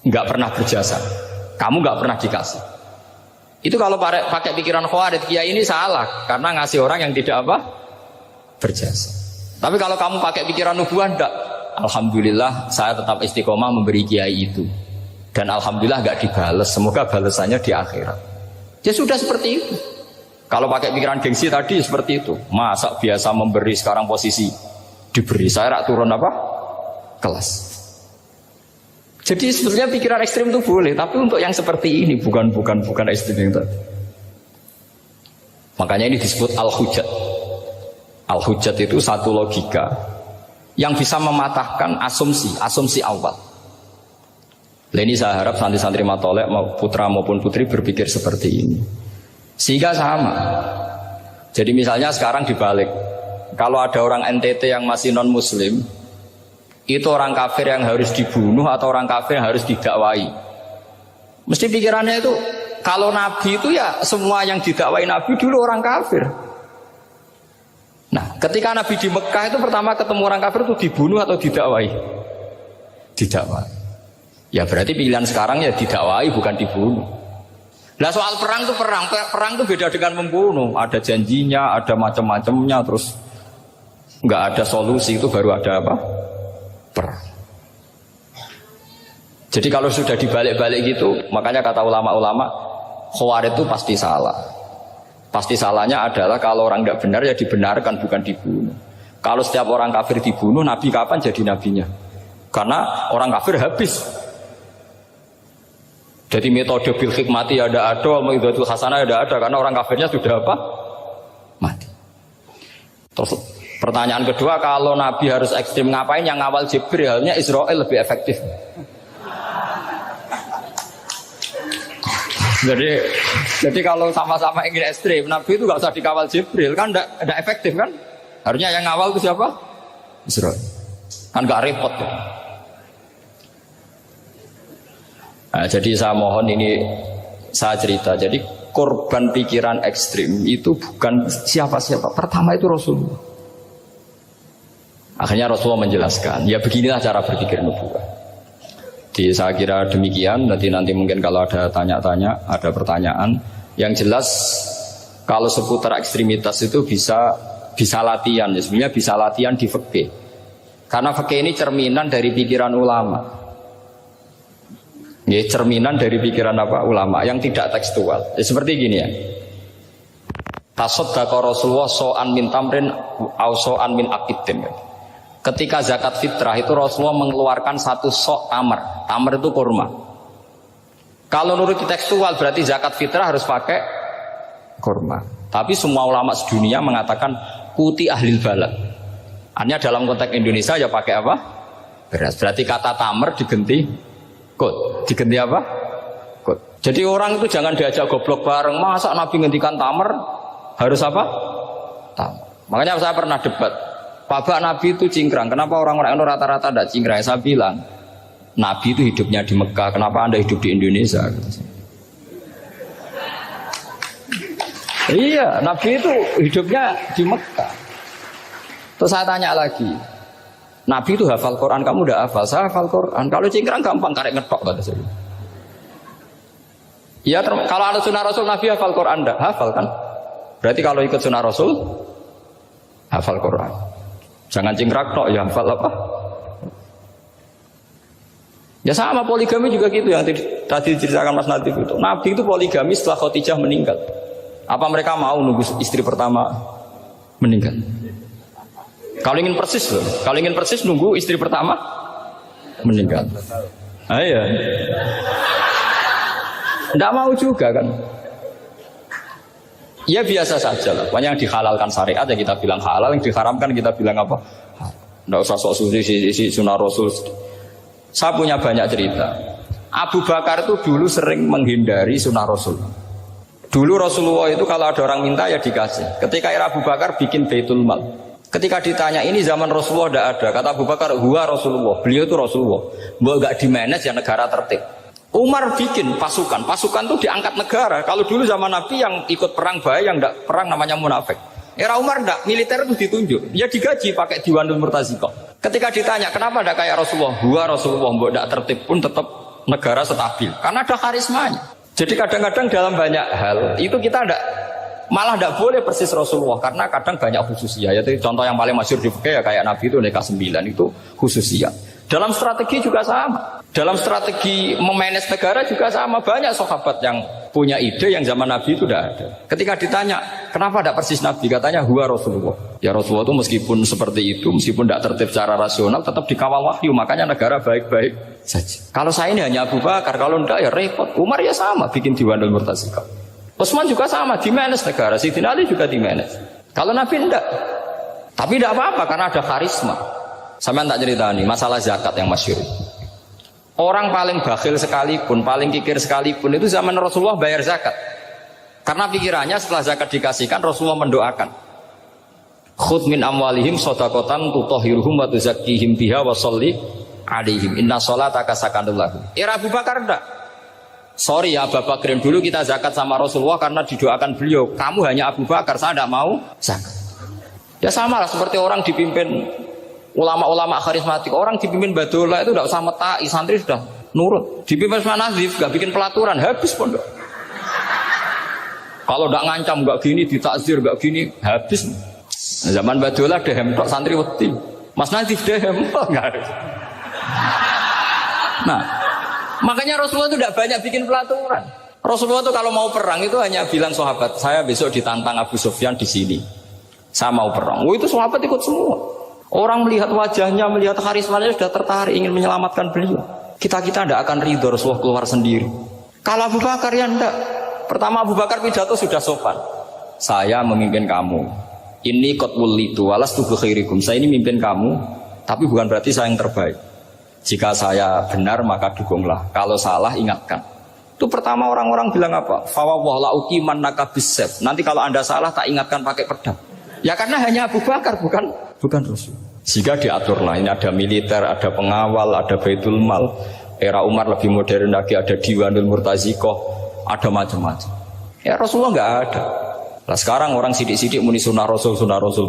nggak pernah berjasa. Kamu nggak pernah dikasih. Itu kalau pakai pikiran Khawarij, kiai ini salah karena ngasih orang yang tidak apa? Berjasa. Tapi kalau kamu pakai pikiran nubuah, enggak. Alhamdulillah saya tetap istiqomah memberi kiai itu. Dan alhamdulillah enggak dibales. Semoga balasannya di akhirat. Ya sudah seperti itu. Kalau pakai pikiran gengsi tadi seperti itu. Masa biasa memberi sekarang posisi diberi, saya rak turun apa? Kelas. Jadi sebetulnya pikiran ekstrim itu boleh, tapi untuk yang seperti ini bukan ekstrim yang tadi. Makanya ini disebut al-hujjat. Al-hujjat itu satu logika yang bisa mematahkan asumsi awal. Ini saya harap santri-santri matolek putra maupun putri berpikir seperti ini. Sehingga sama. Jadi misalnya sekarang dibalik, kalau ada orang NTT yang masih non muslim, itu orang kafir yang harus dibunuh atau orang kafir yang harus didakwai. Mesti pikirannya itu, kalau Nabi itu ya semua yang didakwai Nabi dulu orang kafir. Nah, ketika Nabi di Mekah itu pertama ketemu orang kafir itu dibunuh atau didakwai? Didakwai. Ya berarti pilihan sekarang ya didakwai bukan dibunuh. Nah soal perang itu perang itu beda dengan membunuh. Ada janjinya, ada macam-macamnya, terus nggak ada solusi, itu baru ada apa? Perang. Jadi kalau sudah dibalik-balik gitu, makanya kata ulama-ulama, Khawarij itu pasti salah. Pasti salahnya adalah kalau orang nggak benar ya dibenarkan, bukan dibunuh. Kalau setiap orang kafir dibunuh, Nabi kapan jadi nabinya? Karena orang kafir habis. Jadi metode bil hikmati ada, metode hasanah ada, karena orang kafirnya sudah apa? Mati. Terus pertanyaan kedua, kalau Nabi harus ekstrim ngapain? Yang ngawal Jibril, halnya Israel lebih efektif. Jadi kalau sama-sama ingin ekstrim, Nabi itu nggak usah dikawal Jibril, kan tidak efektif kan? Harusnya yang ngawal itu siapa? Israel. Kan nggak repot ya. Nah, jadi saya mohon ini saya cerita. Jadi korban pikiran ekstrim itu bukan siapa-siapa. Pertama itu Rasulullah. Akhirnya Rasulullah menjelaskan, ya beginilah cara berpikir nubuwah. Jadi saya kira demikian. Nanti mungkin kalau ada tanya-tanya, ada pertanyaan. Yang jelas kalau seputar ekstremitas itu bisa latihan. Ya, sebenarnya bisa latihan di fikih. Karena fikih ini cerminan dari pikiran ulama. Ya, cerminan dari pikiran apa? Ulama yang tidak tekstual. Ya, seperti gini ya. Tasaddaqa Rasulullah so'an min tamrin au so'an min aqidin. Ketika zakat fitrah itu Rasulullah mengeluarkan satu sok tamar. Tamar itu kurma. Kalau menurut tekstual berarti zakat fitrah harus pakai kurma. Tapi semua ulama sedunia mengatakan kuti ahlil balad. Artinya dalam konteks Indonesia ya pakai apa? Beras. Berarti kata tamar diganti kot. Diganti apa? Kot. Jadi orang itu jangan diajak goblok bareng. Masa Nabi ngendikan tamar harus apa? Tamar. Makanya saya pernah debat. Pak Nabi itu cingkrang. Kenapa orang-orang itu rata-rata tidak cingkrang? Saya bilang, Nabi itu hidupnya di Mekah. Kenapa Anda hidup di Indonesia? Iya, Nabi itu hidupnya di Mekah. Terus saya tanya lagi, Nabi itu hafal Quran, kamu udah hafal? Saya hafal Quran. Kalau cingkrang gampang, karek ngetok kata saya. Ya, kalau ada sunnah Rasul, Nabi hafal Quran enggak? Hafal kan? Berarti kalau ikut sunnah Rasul, hafal Quran. Jangan cingkrang tok, ya hafal apa? Ya sama poligami juga gitu yang tadi diceritakan Mas Natif itu. Nabi itu poligami setelah Khadijah meninggal. Apa mereka mau nunggu istri pertama meninggal? Kalau ingin persis nunggu istri pertama meninggal. Iya. Tidak mau juga kan? Ya biasa saja lah. Banyak yang dihalalkan syariat ya kita bilang halal, yang diharamkan kita bilang apa? Tidak usah sok suci sunnah Rasul. Saya punya banyak cerita. Abu Bakar itu dulu sering menghindari sunnah Rasul. Dulu Rasulullah itu kalau ada orang minta ya dikasih. Ketika era Abu Bakar bikin Baitul Mal. Ketika ditanya ini zaman Rasulullah tidak ada, kata Abu Bakar, huwa Rasulullah, beliau itu Rasulullah. Mau nggak di-manage ya negara tertib. Umar bikin pasukan itu diangkat negara. Kalau dulu zaman Nabi yang ikut perang bahaya, yang tidak perang namanya munafik. Era Umar tidak, militer itu ditunjuk, dia digaji pakai Diwanul Murtaziqah. Ketika ditanya kenapa tidak kayak Rasulullah, huwa Rasulullah, mau tidak tertib pun tetap negara stabil, karena ada karismanya. Jadi kadang-kadang dalam banyak hal itu kita malah tidak boleh persis Rasulullah, karena kadang banyak khususiyah. Yaitu contoh yang paling masyhur di fikih ya kayak Nabi itu nikah 9 itu khususiyah. Dalam strategi juga sama. Dalam strategi memanage negara juga sama. Banyak sahabat yang punya ide yang zaman Nabi itu tidak ada. Ketika ditanya kenapa tidak persis Nabi, katanya huwa Rasulullah. Ya Rasulullah itu meskipun seperti itu, meskipun tidak tertib secara rasional, tetap dikawal wahyu. Makanya negara baik-baik saja. Kalau saya ini hanya Abu Bakar, kalau tidak ya repot. Umar ya sama, bikin Diwanul Murtaziqah. Utsman juga sama, di-manage negara. Sayyidina Ali juga di-manage. Kalau Nabi enggak. Tapi enggak apa-apa karena ada karisma. Sampeyan tak cerita nih, masalah zakat yang masyhur. Orang paling bakhil sekalipun, paling kikir sekalipun itu zaman Rasulullah bayar zakat. Karena pikirannya setelah zakat dikasihkan, Rasulullah mendoakan. Khudh min amwalihim shadaqatan tutahhiruhum wa tuzakkihim biha wa sholli alaihim. Inna sholataka sakanul lahum. Era Abu Bakar enggak. Sorry ya Abu Bakar, dulu kita zakat sama Rasulullah karena didoakan beliau. Kamu hanya Abu Bakar, saya tidak mau zakat. Ya sama lah seperti orang dipimpin ulama-ulama karismatik. Orang dipimpin Badola itu tidak usah metai, santri sudah nurut. Dipimpin Usman Nazif, gak bikin pelaturan, habis pondok. Kalau tidak ngancam, gak gini, ditakzir, gak gini, habis. Zaman Badola dehem tok santri wedi. Mas Nazif dehem enggak. Nah, makanya Rasulullah itu tidak banyak bikin pelaturan. Rasulullah itu kalau mau perang itu hanya bilang sahabat, saya besok ditantang Abu Sufyan di sini. Saya mau perang. Itu sahabat ikut semua. Orang melihat wajahnya, melihat karismanya sudah tertarik ingin menyelamatkan beliau. Kita tidak akan ridho Rasulullah keluar sendiri. Kalau Abu Bakar ya enggak. Pertama Abu Bakar pidato sudah sopan. Saya memimpin kamu. Ini qatwul litu walastu bi khairikum. Saya ini memimpin kamu, tapi bukan berarti saya yang terbaik. Jika saya benar maka dukunglah. Kalau salah ingatkan. Itu pertama orang-orang bilang apa? Fawwah la uqiman naka bisaf. Nanti kalau Anda salah tak ingatkan pakai pedang. Ya karena hanya Abu Bakar bukan Rasul. Jika diaturlah ini ada militer, ada pengawal, ada Baitul Mal. Era Umar lebih modern lagi, ada Diwanul Murtaziqah, ada macam-macam. Ya Rasulullah enggak ada. Nah sekarang orang sidik-sidik muni sunnah Rasul.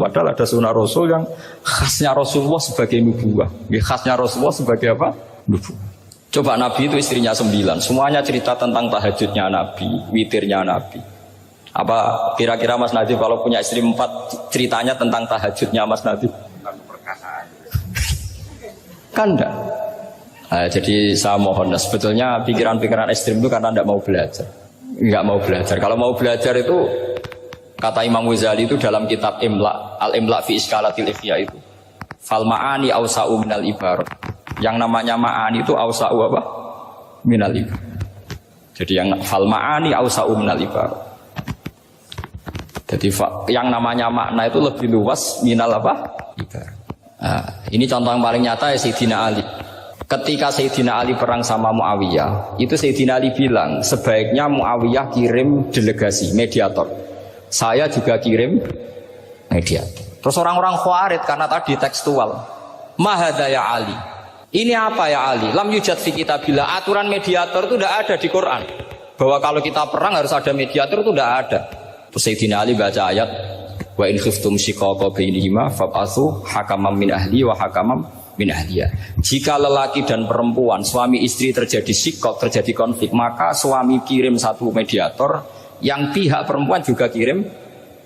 Padahal ada sunnah Rasul yang khasnya Rasulullah sebagai nubuwah. Khasnya Rasulullah sebagai apa? Nubuwah. Coba Nabi itu istrinya 9. Semuanya cerita tentang tahajudnya Nabi, witirnya Nabi. Apa kira-kira Mas Nadif kalau punya istri 4 ceritanya tentang tahajudnya Mas Nadif? Kan enggak. Nah, jadi saya mohon, sebetulnya pikiran-pikiran ekstrim itu karena enggak mau belajar. Enggak mau belajar. Kalau mau belajar itu kata Imam Ghazali itu dalam kitab Imla, Al-Imla fi Iskalatil Ikhya itu. Fal ma'ani awsa'u minal ibarat. Yang namanya ma'ani itu awsa'u apa? Minal ibarat. Jadi yang fal ma'ani awsa'u minal ibarat. Jadi yang namanya makna itu lebih luas minal apa? Ibarat. Nah, ini contoh yang paling nyata ya Sayyidina Ali. Ketika Sayyidina Ali perang sama Muawiyah, itu Sayyidina Ali bilang sebaiknya Muawiyah kirim delegasi mediator. Saya juga kirim mediator. Terus orang-orang Khawarij karena tadi tekstual. Mahadha ya Ali. Ini apa ya Ali? Lam yujad fi kitabillah. Aturan mediator itu tidak ada di Quran. Bahwa kalau kita perang harus ada mediator itu tidak ada. Terus Sayyidina Ali baca ayat wa in khiftum shiqaqa bainihima fab'atsu hakaman min ahli wa hakaman min ahliya. Jika lelaki dan perempuan, suami istri terjadi shiqaq, terjadi konflik, maka suami kirim satu mediator. Yang pihak perempuan juga kirim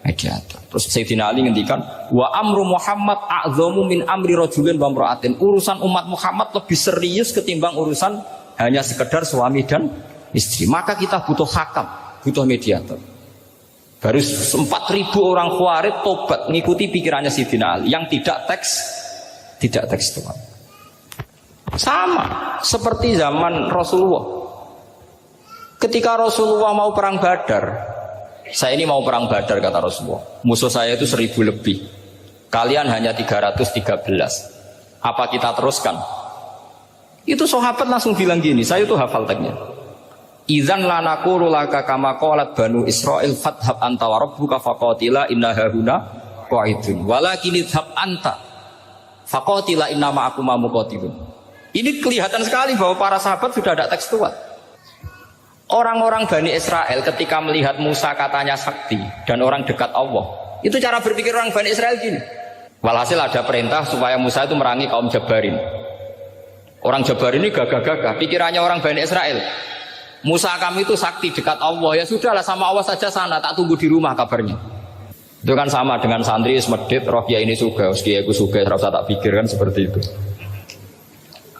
mediator. Terus Sayyidina Ali ngendikan wa amru Muhammad a'dhamu min amri rajulin wa imra'atin. Urusan umat Muhammad lebih serius ketimbang urusan hanya sekedar suami dan istri. Maka kita butuh hakam, butuh mediator. Baru 4.000 orang Khawarij tobat mengikuti pikirannya Sayyidina Ali yang tidak tekstual. Sama seperti zaman Rasulullah. Ketika Rasulullah mau perang Badar, saya ini mau perang Badar kata Rasulullah. Musuh saya itu 1.000 lebih. Kalian hanya 313. Apa kita teruskan? Itu sahabat langsung bilang gini, saya itu hafal teksnya. Idzan la naqulu laka kama qalat banu Israil fathab anta wa rabbuka faqatila inna hahuna qa'idun walakin idhab anta faqatila inna ma'akum muqatilun. Ini kelihatan sekali bahwa para sahabat sudah ada tekstual. Orang-orang Bani Israel ketika melihat Musa katanya sakti dan orang dekat Allah, itu cara berpikir orang Bani Israel gini. Walhasil ada perintah supaya Musa itu merangi kaum Jabarin. Orang Jabarin ini gagah-gagah, pikirannya orang Bani Israel. Musa kami itu sakti dekat Allah, ya sudahlah sama Allah saja sana, tak tunggu di rumah kabarnya. Itu kan sama dengan santri semedit, roh ya ini suga, uski aku suga, terus tak pikirkan seperti itu.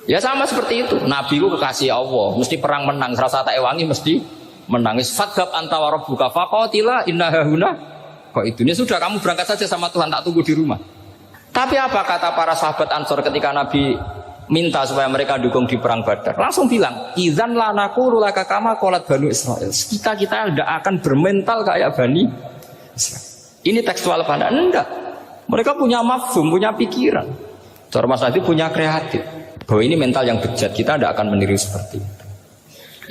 Ya sama seperti itu, Nabi ku kekasih Allah, mesti perang menang, serasa tak ewangi mesti menangis. Fadhab anta wa rabbuka faqatila inna hahuna qa'idun. Ya sudah kamu berangkat saja sama Tuhan, tak tunggu di rumah. Tapi apa kata para sahabat Ansor ketika Nabi minta supaya mereka dukung di perang Badar? Langsung bilang, idzan la naqulu laka kama qalat banu Israil. Kita tidak akan bermental kayak Bani Israil. Ini tekstual pada enggak. Mereka punya mafhum, punya pikiran. Cara Mas Adi punya kreatif. Bahwa ini mental yang bejat, kita tidak akan meniru seperti itu.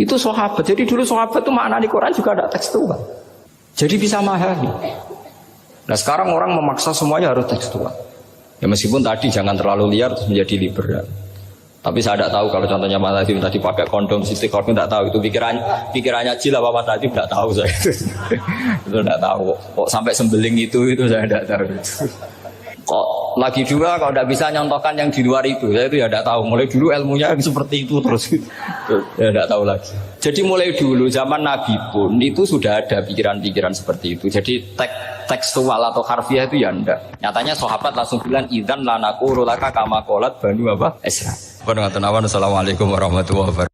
Itu sahabat. Jadi dulu sahabat itu makna di Quran juga ada tekstual. Jadi bisa memahami. Nah sekarang orang memaksa semuanya harus tekstual. Ya meskipun tadi jangan terlalu liar terus menjadi liberal. Tapi saya tidak tahu kalau contohnya Mas Adi tadi pakai kondom, sistem kondom tidak tahu. Itu pikirannya Jil apa Mas Adi tidak tahu saya. Itu tidak tahu. Kok sampai sembeling itu saya tidak tahu. Kok lagi juga kalau tidak bisa nyontohkan yang di luar itu, saya itu ya tidak tahu. Mulai dulu ilmunya seperti itu terus, ya tidak tahu lagi. Jadi mulai dulu zaman Nabi pun itu sudah ada pikiran-pikiran seperti itu. Jadi tekstual atau harfiah itu ya enggak. Nyatanya sahabat langsung bilang idzan la naqulu laka kama qalat banu Israil. Assalamualaikum warahmatullahi wabarakatuh.